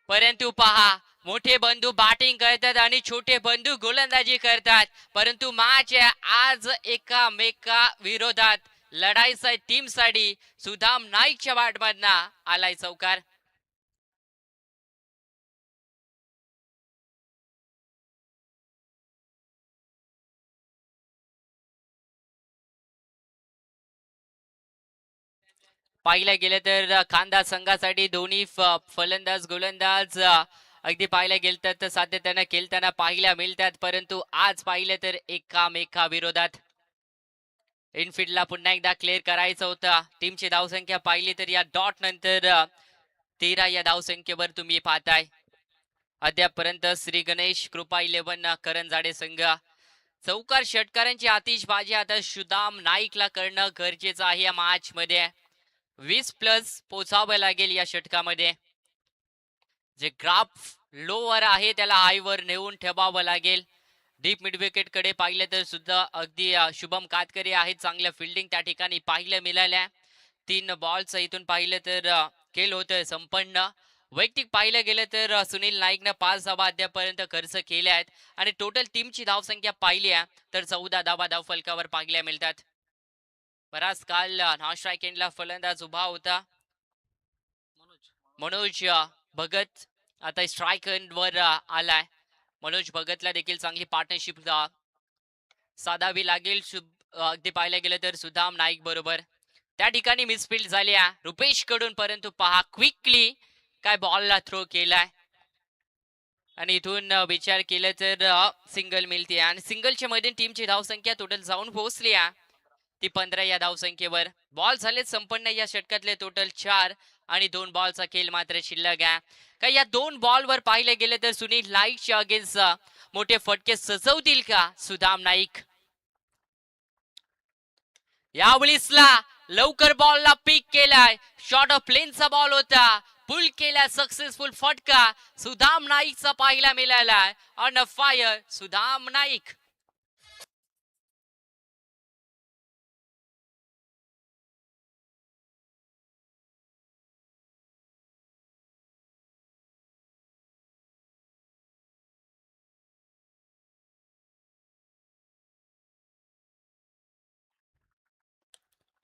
परंतु पहा, मोठे बंधू बॅटिंग करतात आणि छोटे बंधू गोलंदाजी करतात, परंतु मॅच आज एकामेका विरोधात लढाईचा टीम साठी सुदाम नाईकच्या बॅटमधनं आलाय चौकार. पाहिलं गेलं तर खांदा संघासाठी दोन्ही फलंदाज गोलंदाज अगदी पाहिलं गेलं तर सातत्यानं खेळताना पाहायला मिळतात, परंतु आज पाहिलं तर एकामेका विरोधात. इनफिल्डला पुन्हा एकदा क्लिअर करायचं होतं. टीमची धावसंख्या पाहिली तर या डॉट नंतर 13 या धावसंख्येवर तुम्ही पाहताय. अद्यापर्यंत श्री गणेश कृपा 11 करंजाडे संघ चौकार षटकारांची आतिषबाजी आता सुदाम नाईकला करणं गरजेचं आहे. या मॅच मध्ये 20+ पोचावं लागेल या षटकामध्ये. जे ग्राफ लोवर आहे त्याला हायवर नेऊन ठेवावं लागेल. डीप मिड विकेट कडे पाहिलं तर सुद्धा अगदी शुभम कातकरी आहेत, चांगल्या फिल्डिंग त्या ठिकाणी पाहायला मिळाल्या. 3 बॉलचं इथून पाहिलं तर खेळ होतोय संपन्न. वैयक्तिक पाहिलं गेलं तर सुनील नाईकनं 5 धावा अद्यापर्यंत खर्च केल्या आहेत आणि टोटल टीमची धावसंख्या पाहिली आहे तर 14 धावा धावफलकावर पाहायला मिळतात. बराच काल नॉन स्ट्राईक एंडला फलंदाज उभा होता मनोज भगत, आता स्ट्राईक एंडवर आलाय. मनोज भगतला देखील चांगली पार्टनरशिप साधावी लागेल. अगदी पाहायला गेलं तर सुदाम नाईक बरोबर. त्या ठिकाणी मिसफील्ड झाल्या रुपेश कडून, परंतु पहा क्विकली काय बॉलला थ्रो केलाय आणि इथून विचार केला तर सिंगल मिळते आणि सिंगलच्या मध्ये टीमची धावसंख्या टोटल जाऊन पोहोचली आहे ती 15 या धावसंख्येवर. बॉल झाले संपन्न या षटकातले टोटल 4 आणि 2 बॉलचा खेळ मात्र शिल्लक आहे. का या 2 बॉलवर पाहिले गेले तर सुनील नाईकच्या अगेन्स्ट मोठे फटके सजवतील का सुदाम नाईक? यावेळीसला लवकर बॉलला पिक केलाय, शॉर्ट ऑफ प्लेनचा बॉल होता, पुल केला, सक्सेसफुल फटका सुदाम नाईकचा पाहायला मिळालाय. On fire Sudam Naik.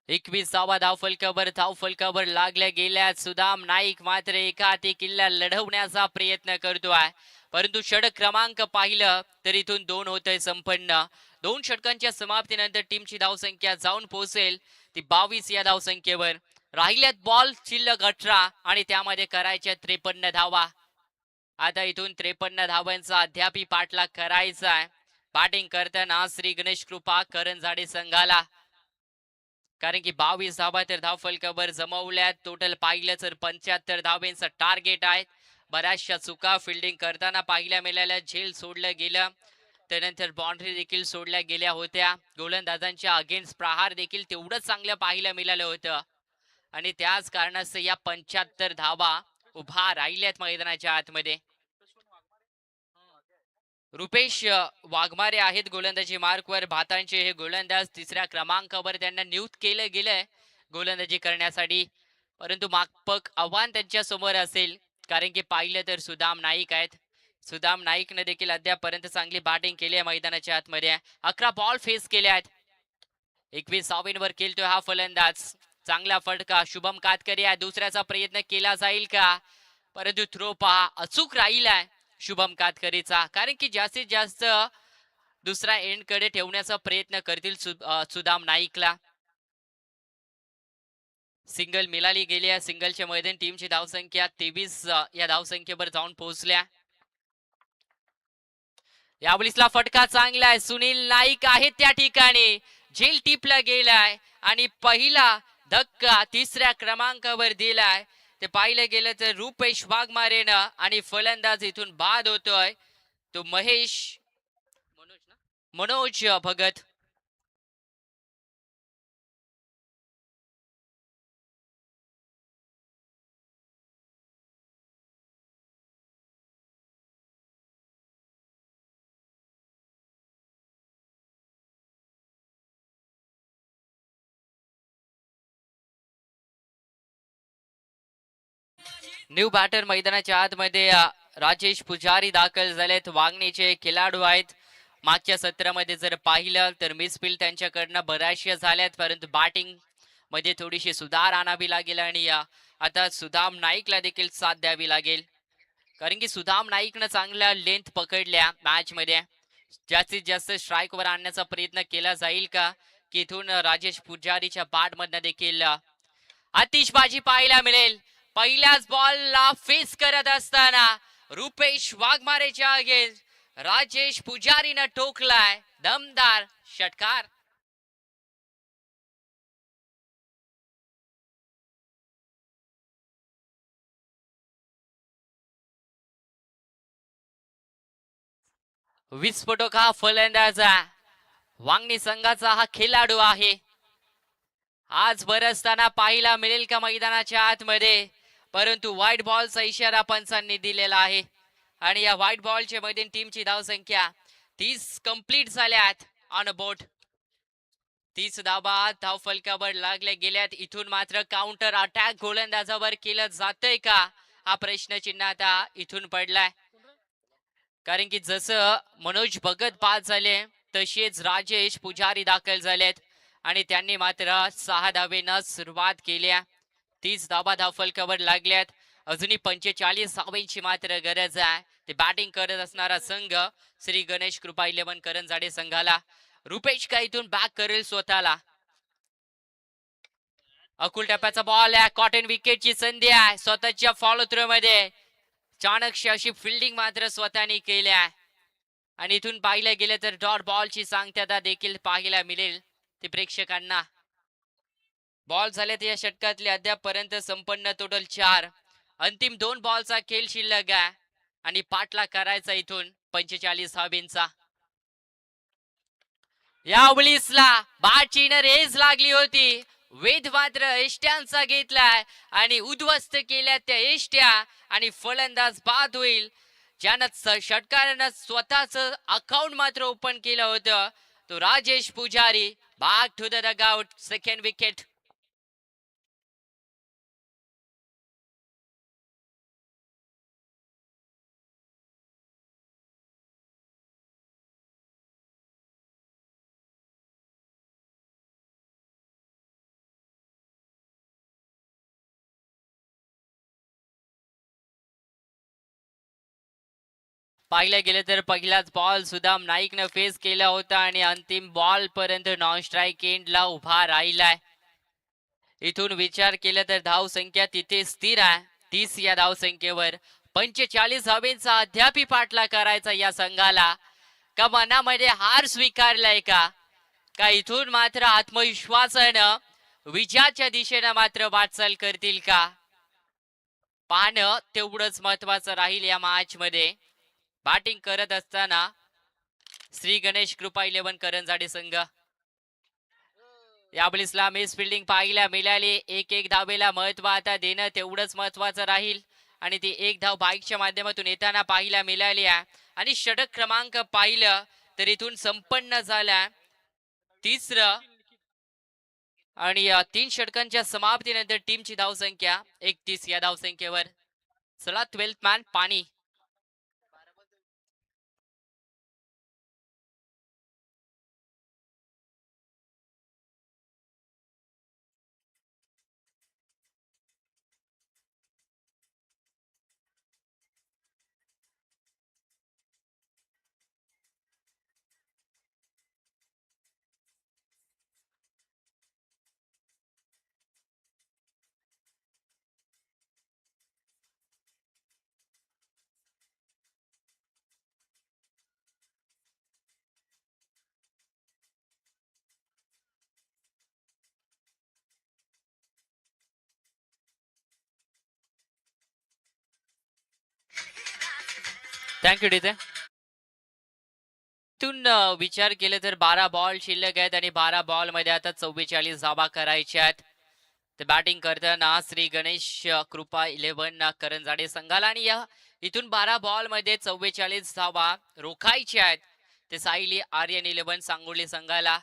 एकविसावा धावफलकावर लागल्या गेल्या सुदाम नाईक मात्र एका हाती किल्ला लढवण्याचा प्रयत्न करतोय, परंतु षटक क्रमांक पाहिलं तर इथून 2 होतंय संपन्न. 2 षटकांच्या समाप्तीनंतर टीमची धावसंख्या जाऊन पोहोचेल ती 22 या धावसंख्येवर. राहिल्यात बॉल शिल्लक 18 आणि त्यामध्ये करायच्या 53 धावा. आता इथून 53 धावांचा अद्यापही पाठलाग करायचा आहे. बॅटिंग करताना श्री गणेश कृपा करंजाडे संघाला, कारण की 22 धावा तर धावफलकावर जमवल्यात. टोटल पाहिलं तर 75 धावांचं टार्गेट आहे. बऱ्याचशा चुका फिल्डिंग करताना पाहायला मिळाल्या, झेल सोडलं गेलं, त्यानंतर बाउंड्री देखील सोडल्या गेल्या होत्या. गोलंदाजांच्या अगेन्स्ट प्रहार देखील तेवढंच चांगलं पाहायला मिळालं होतं आणि त्याच कारणास्तव या 75 धावा उभा राहिल्यात मैदानाच्या आतमध्ये. रुपेश वाघमारे आहेत गोलंदाजी मार्कवर. भातांचे हे गोलंदाज 3ऱ्या क्रमांकावर त्यांना नियुक्त केलं गेलंय गोलंदाजी करण्यासाठी, परंतु मागपक आव्हान त्यांच्या समोर असेल, कारण की पाहिलं तर सुदाम नाईक आहेत. सुदाम नाईकने देखील अद्यापर्यंत चांगली बॅटिंग केली आहे मैदानाच्या आतमध्ये. 11 बॉल फेस केले आहेत. 21 धावांवर खेळतोय हा फलंदाज. चांगला फटका शुभम कातकरी आहे, दुसऱ्याचा प्रयत्न केला जाईल का, परंतु थ्रो पहा अचूक राहिलाय शुभम कातकरीचा, कारण की जास्तीत जास्त दुसरा एंड कडे ठेवण्याचा प्रयत्न करतील सुदाम नाईकला. सिंगल मिळाली गेली आहे. सिंगलच्या मैदान टीमची धावसंख्या 23 या धावसंख्येवर जाऊन पोहोचल्या. यावेळीसला फटका चांगला आहे, सुनील नाईक आहेत त्या ठिकाणी, झेल टिपला गेलाय आणि पहिला धक्का 3ऱ्या क्रमांकावर दिलाय. ते पाहिलं गेलं तर रुपेश वाघमारेनं आणि फलंदाज इथून बाद होतोय तो मनोज मनोज भगत. न्यू बॅटर मैदानाच्या आतमध्ये राजेश पुजारी दाखल झालेत. वांगणीचे खेळाडू आहेत. मागच्या सत्रामध्ये जर पाहिलं तर मिसफील्ड त्यांच्याकडनं बऱ्याचशा झाल्यात, परंतु बॅटिंग मध्ये थोडीशी सुधार आणावी लागेल आणि आता सुदाम नाईकला देखील साथ द्यावी लागेल, कारण की सुदाम नाईकनं चांगल्या लेंथ पकडल्या मॅच मध्ये. जास्तीत जास्त स्ट्राईक वर आणण्याचा प्रयत्न केला जाईल का, की इथून राजेश पुजारीच्या बॅट मधनं देखील आतिषबाजी पाहायला मिळेल. पहिल्याच बॉलला फेस करत असताना रुपेश वाघमारेच्या अगेन्स्ट राजेश पुजारीनं ठोकलाय दमदार षटकार. विस्फोटक हा फलंदाज वांगणी संघाचा हा खेळाडू आहे. आज बरसताना पाहायला मिळेल का मैदानाच्या आतमध्ये, परंतु व्हाईट बॉलचा इशारा पंचांनी दिलेला आहे आणि या व्हाईट बॉलच्या मध्ये टीमची धावसंख्या 30 कंप्लीट झाल्यात ऑन बोर्ड. 30 धावा धाव फलकावर लागल्या गेल्यात. इथून मात्र काउंटर अटॅक गोलंदाजावर केलं जातंय का, हा प्रश्नचिन्ह आता इथून पडलाय, कारण की जसं मनोज भगत बाद झाले तसेच राजेश पुजारी दाखल झालेत आणि त्यांनी मात्र 6 धावेनं सुरुवात केल्या. 30 धावा धावफलकावर लागल्यात. अजूनही 45 धावांची मात्र गरज आहे. ते बॅटिंग करत असणारा संघ श्री गणेश कृपा 11 करंजाडे संघाला. रुपेश का इथून बॅक करेल स्वतःला. अकुल टप्प्याचा बॉल आहे. कॉटन विकेटची संधी आहे स्वतःच्या फॉलो थ्रो मध्ये. चाणक्य अशी फिल्डिंग मात्र स्वतःने केल्या आणि इथून पाहिलं गेलं तर डॉट बॉलची सांगता देखील पाहायला मिळेल ते प्रेक्षकांना. बॉल झालेत या षटकातले अद्यापपर्यंत संपन्न टोटल 4. अंतिम 2 बॉलचा खेळ शिल्लक आहे आणि पाठला करायचा इथून 45 धावेंचा. या ओव्हरीसला बाचीनं रेस लागली होती. वेध मात्र एष्ट्यांचा घेतलाय आणि उद्ध्वस्त केल्या त्या एष्ट्या आणि फलंदाज बाद होईल. ज्यानं षटकारानं स्वतःच अकाउंट मात्र ओपन केलं होतं तो Rajesh Pujari. Back to the dugout. Second wicket. पाहिलं गेलं तर पहिलाच बॉल सुदाम नाईकनं फेस केला होता आणि अंतिम बॉल पर्यंत नॉन स्ट्राईक एंडला उभा राहिलाय. इथून विचार केला तर धाव संख्या तिथे स्थिर आहे 30 या धाव संख्येवर. 45 धावेंचा अद्यापही पाठला करायचा या संघाला. का मनामध्ये हार स्वीकारलाय का, का इथून मात्र आत्मविश्वासानं विजयाच्या दिशेनं मात्र वाटचाल करतील का, पाहणं तेवढंच महत्वाचं राहील या मॅच मध्ये. बॅटिंग करत असताना श्री गणेश कृपा 11 करंजाडे संघ. या बॉलिसला मिस फिल्डिंग पाहायला मिळाली. एक धावेला महत्व आता देणं तेवढंच महत्वाचं राहील आणि ती एक धाव बाईकच्या माध्यमातून येताना पाहायला मिळाली आहे. आणि षटक क्रमांक पाहिलं तर इथून संपन्न झाला 3रं आणि 3 षटकांच्या समाप्तीनंतर टीमची धावसंख्या 31 या धावसंख्येवर. चला 12th मॅन पाणी. Thank you DJ. इथून विचार केलं तर 12 बॉल शिल्लक आहेत आणि 12 बॉल मध्ये आता 44 धावा करायच्या आहेत. तर बॅटिंग करताना श्री गणेश कृपा 11 करंजाडे संघाला आणि या इथून 12 बॉल मध्ये 44 धावा रोखायच्या आहेत. ते सायली आर्यन 11 सांगोली संघाला.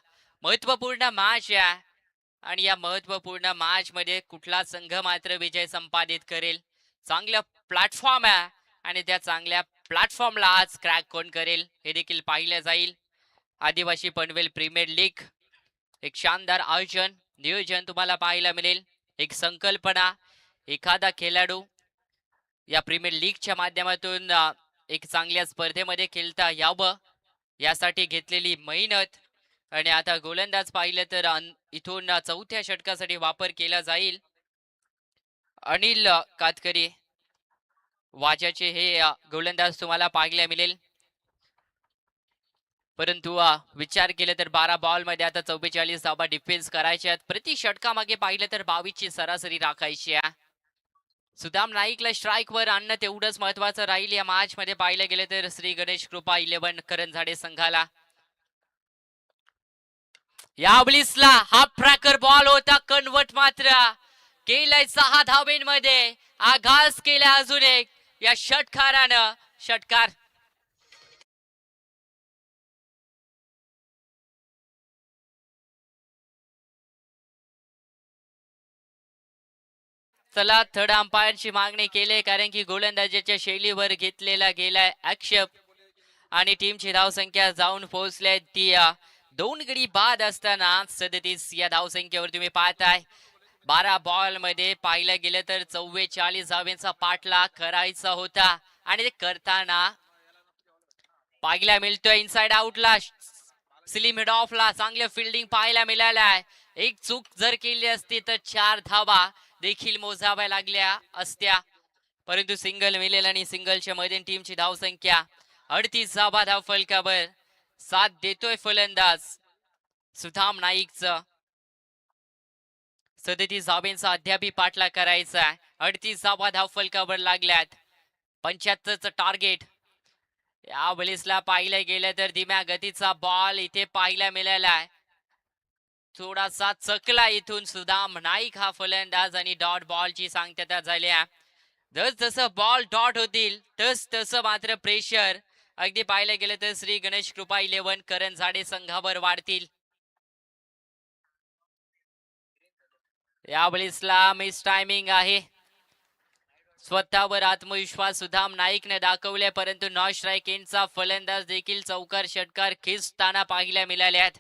महत्वपूर्ण मॅच आहे आणि या महत्वपूर्ण मॅच मध्ये कुठला संघ मात्र विजय संपादित करेल, चांगलं प्लॅटफॉर्म आहे आणि त्या चांगल्या प्लॅटफॉर्मला आज क्रॅक कोण करेल हे देखील पाहिलं जाईल. आदिवासी पनवेल प्रीमियर लीग एक शानदार आयोजन नियोजन तुम्हाला पाहायला मिळेल. एक संकल्पना, एखादा खेळाडू या प्रीमियर लीगच्या माध्यमातून एक चांगल्या स्पर्धेमध्ये खेळता यावं यासाठी घेतलेली मेहनत. आणि आता गोलंदाज पाहिलं तर इथून चौथ्या षटकासाठी वापर केला जाईल. अनिल कातकरी वाजाचे हे गोलंदाज तुम्हाला पाहायला मिळेल. परंतु विचार केला तर 12 बॉल मध्ये आता 44 धावा डिफेन्स करायच्या आहेत. प्रति षटकामागे पाहिलं तर 22 ची सरासरी राखायची आहे. सुदाम नाईकला स्ट्राईक वर आणणं तेवढंच महत्वाचं राहील या मॅच मध्ये पाहिलं गेलं तर श्री गणेश कृपा 11 करंजाडे संघाला. या ब्लिसला हा ट्रॅकर बॉल होता, कन्वर्ट मात्र केलाय 6 धावेंमध्ये. आघात केला अजून एक या षटकारानं. षटकार चला थर्ड अंपायरची मागणी केली कारण की गोलंदाजीच्या शैलीवर घेतलेला गेलाय आक्षेप आणि टीमची धावसंख्या जाऊन पोहोचले ती 2 गडी बाद असताना 37 या धावसंख्येवर तुम्ही पाहताय. 12 बॉल मध्ये पाहिलं गेलं तर 44 धावेंचा पाठलाग करायचा होता आणि ते करताना पाहायला मिळतोय इनसाइड आउटला स्लिम हेड ऑफला चांगलं फिल्डिंग पाहायला मिळालं आहे. एक चूक जर केली असती तर 4 धावा देखील मोजाव्या लागल्या असत्या, परंतु सिंगल मिळेल आणि सिंगलच्या मध्ये टीमची धावसंख्या 38 धावा धाव फलकावर साथ देतोय फलंदाज सुदाम नाईकचं. 37 धावेंचा अद्यापही पाठलाग करायचा आहे. 38 धावा धाव फलकावर लागल्यात. 75चं टार्गेट. या बलिसला पाहिलं गेलं तर धीम्या गतीचा बॉल इथे पाहायला मिळाला आहे. थोडासा चकला इथून सुदाम नाईक हा फलंदाज आणि डॉट बॉलची सांगता झाली आहे. जस जसं बॉल डॉट होतील तस तसं मात्र प्रेशर अगदी पाहिलं गेलं तर श्री गणेश कृपा 11 करंजाडे संघावर वाढतील. या बलिसला मिस टायमिंग आहे. स्वतःवर आत्मविश्वास सुदाम नाईकने दाखवले, परंतु नॉन स्ट्राईक एंडचा फलंदाज देखील चौकार षटकार खेचताना पाहायला मिळाले आहेत.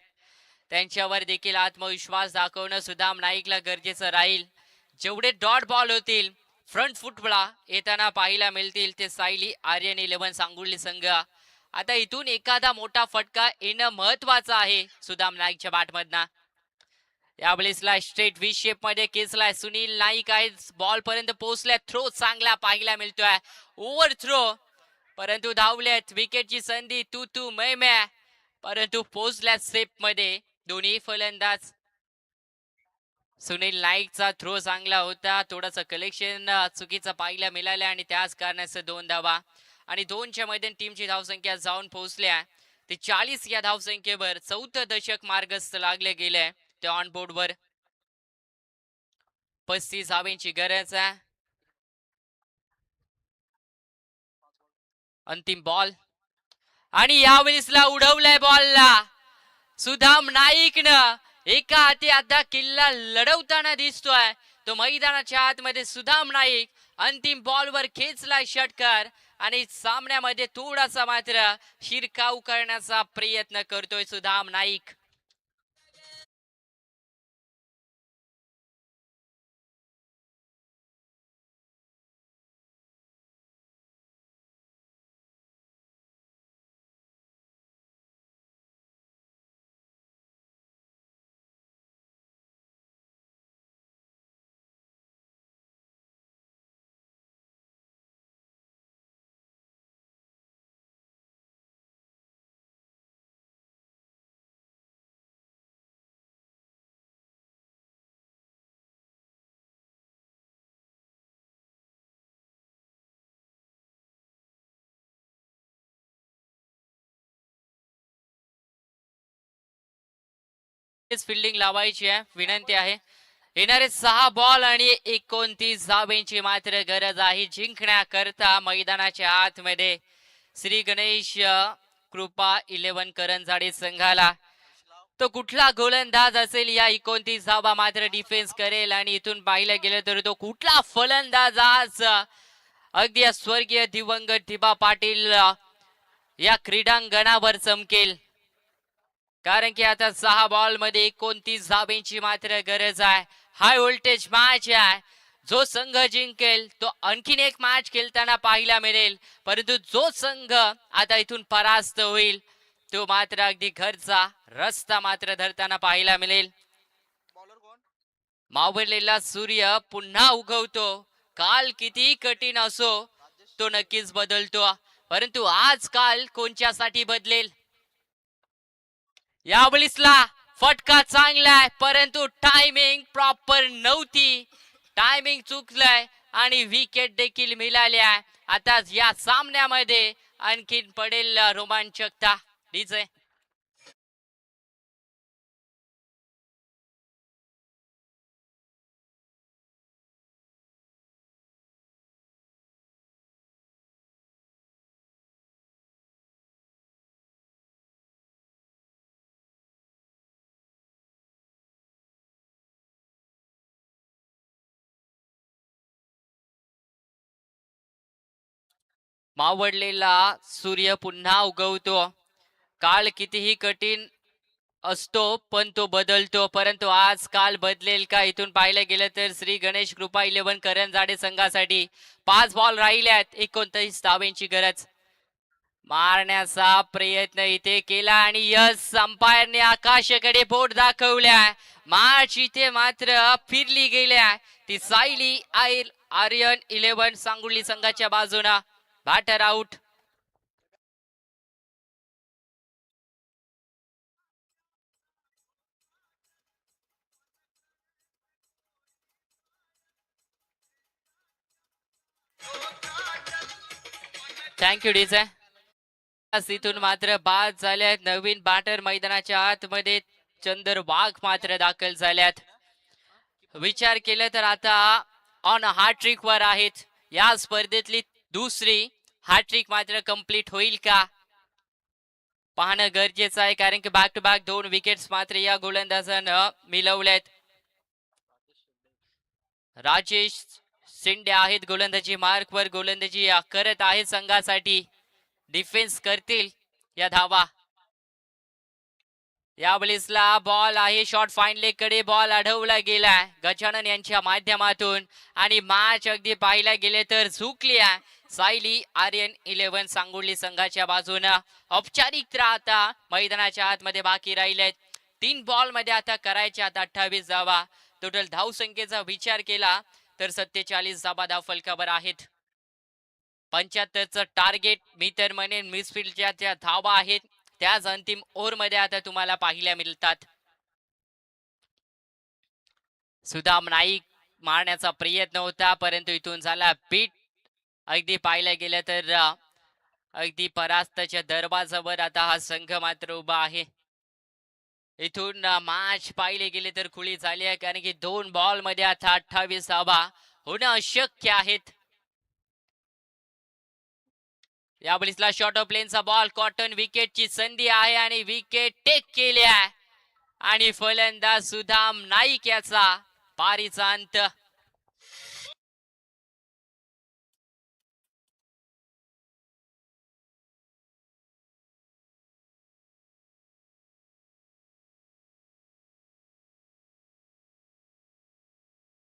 त्यांच्यावर देखील आत्मविश्वास दाखवणं सुदाम नाईकला गरजेचं राहील. जेवढे डॉट बॉल होतील फ्रंट फुटला येताना पाहायला मिळतील ते सायली आर्यन 11 सांगोली संघ. आता इथून एखादा मोठा फटका येणं महत्वाचं आहे सुदाम नाईकच्या बॅटमधनं. या बलिसला स्ट्रेट व्ही शेप मध्ये केसलाय. सुनील नाईक आहे बॉल पर्यंत पोहोचलाय. थ्रो चांगला पाहायला मिळतोय. ओव्हर थ्रो परंतु धावल्यात. विकेटची संधी तू तू मै मै परंतु पोहोचल्या सेप मध्ये दोन्ही फलंदाज. सुनील नाईकचा थ्रो चांगला होता, थोडासा कलेक्शन चुकीचा पाहायला मिळाला आणि त्याच कारणाचं 2 धावा आणि 2च्या मध्ये टीमची धावसंख्या जाऊन पोहोचल्या ते 40 या धावसंख्येवर. 4थं दशक मार्गस्थ लागले गेले ते ऑन बोर्ड वर. 35 धावेंची गरज आहे. अंतिम बॉल आणि यावेळेसला उडवलाय बॉलला सुदाम नाईकनं. एका हाती आता किल्ला लढवताना दिसतोय तो मैदानाच्या आतमध्ये सुदाम नाईक. अंतिम बॉलवर खेचलाय षटकार आणि सामन्यामध्ये थोडासा मात्र शिरकाव करण्याचा प्रयत्न करतोय सुदाम नाईक. फिल्डिंग लावायची आहे, विनंती आहे. येणारे 6 बॉल आणि 29 धावेंची मात्र गरज आहे जिंकण्याकरता मैदानाच्या आतमध्ये श्री गणेश कृपा 11 करंजाडे संघाला. तो कुठला गोलंदाज असेल या 29 धावा मात्र डिफेन्स करेल आणि इथून पाहिलं गेलं तर तो कुठला फलंदाज आज अगदी या स्वर्गीय दिवंगत दिबा पाटील या क्रीडांगणावर चमकेल. कारण की आता 6 बॉल मध्ये 29 धावेंची मात्र गरज आहे. हाय व्होल्टेज मॅच आहे. जो संघ जिंकेल तो आणखीन एक मॅच खेळताना पाहायला मिळेल, परंतु जो संघ आता इथून परास्त होईल तो मात्र अगदी घरचा रस्ता मात्र धरताना पाहायला मिळेल. मावळलेला सूर्य पुन्हा उगवतो. काल किती कठीण असो तो नक्कीच बदलतो, परंतु आज काल कोणच्यासाठी बदलेल. यावेळीसला फटका चांगला आहे, परंतु टायमिंग प्रॉपर नव्हती. टायमिंग चुकलंय आणि विकेट देखील मिळाल्या. आता या सामन्यामध्ये आणखीन पडेल रोमांचकता. डीजे मावळलेला सूर्य पुन्हा उगवतो. काळ कितीही कठीण असतो पण तो बदलतो, परंतु आज काल बदलेल का इथून पाहिलं गेलं तर श्री गणेश कृपा 11 करंजाडे संघासाठी 5 बॉल राहिल्यात, 29 धावेंची गरज. मारण्याचा प्रयत्न इथे केला आणि यस अंपायरने आकाशाकडे बोट दाखवल्या. मॅच इथे मात्र फिरली गेल्या. ती सायली आर्यन 11 सांगुळी संघाच्या बाजूना. Batter out. Thank you DJ. इथून मात्र बाद झाल्यात. नवीन बॅटर मैदानाच्या आतमध्ये चंदर वाघ मात्र दाखल झाल्यात. विचार केला तर आता ऑन हॅट्रिक वर आहेत. या स्पर्धेतली दुसरी हॅट्रिक मात्र कंप्लीट होईल का पाहणं गरजेचं आहे, कारण की बॅक टू बॅक 2 विकेट्स मात्र या गोलंदाजानं मिळवल्यात. राजेश शिंदे आहेत गोलंदाजी मार्कवर गोलंदाजी करत आहेत संघासाठी. डिफेन्स करतील या धावा. यावेळेसला बॉल आहे शॉर्ट फाईन लेग कडे. बॉल अडवला गेलाय गजानन यांच्या माध्यमातून आणि मॅच अगदी पाहायला गेले तर झुकली आहे. सायली आर्यन 11 सांगोली संघाच्या बाजूनं. औपचारिकता आता मैदानाच्या आतमध्ये बाकी राहिलेत. 3 बॉल मध्ये आता करायच्या आता 28 धावा. टोटल धाव संख्येचा विचार केला तर 47 धावा धाव फलकावर आहेत. 75चं टार्गेट मी तर म्हणेन मिसफिल्डच्या ज्या धावा आहेत त्याच अंतिम ओव्हर मध्ये आता तुम्हाला पाहायला मिळतात. सुदाम नाईक मारण्याचा प्रयत्न होता, परंतु इथून झाला बीट. अगदी पाहायला गेलं तर अगदी परास्तच्या दरवाजावर आता हा संघ मात्र उभा आहे. इथून मॅच पाहिले गेले तर खुली झाली आहे, कारण की 2 बॉल मध्ये आता 28 धावा होणं अशक्य आहेत. यावेळीसला शॉर्ट ऑफ प्लेनचा बॉल. कॉटन विकेटची संधी आहे आणि विकेट टेक केली आहे आणि फलंदाज सुदाम नाईक याचा पारीचा अंत.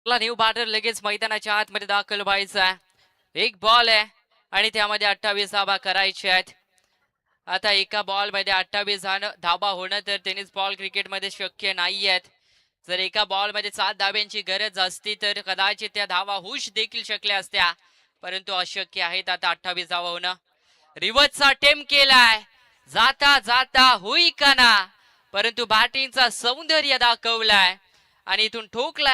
न्यू बॅटर लगेच मैदानाच्या आतमध्ये दाखल व्हायचा आहे. 1 बॉल आहे आणि त्यामध्ये 28 धावा करायच्या आहेत. आता एका बॉल मध्ये 28 धावा होणं तर टेनिस बॉल क्रिकेट मध्ये शक्य नाही आहेत. जर एका बॉल मध्ये 7 धाव्यांची गरज असती तर कदाचित त्या धावा होऊ देखील शकल्या असत्या, परंतु अशक्य आहेत आता 28 धावा होणं. रिव्हर्सचा अटेम्प्ट केलाय. जाता जाता होई का ना, परंतु बॅटिंगचा सौंदर्य दाखवलाय आणि इथून ठोकलाय.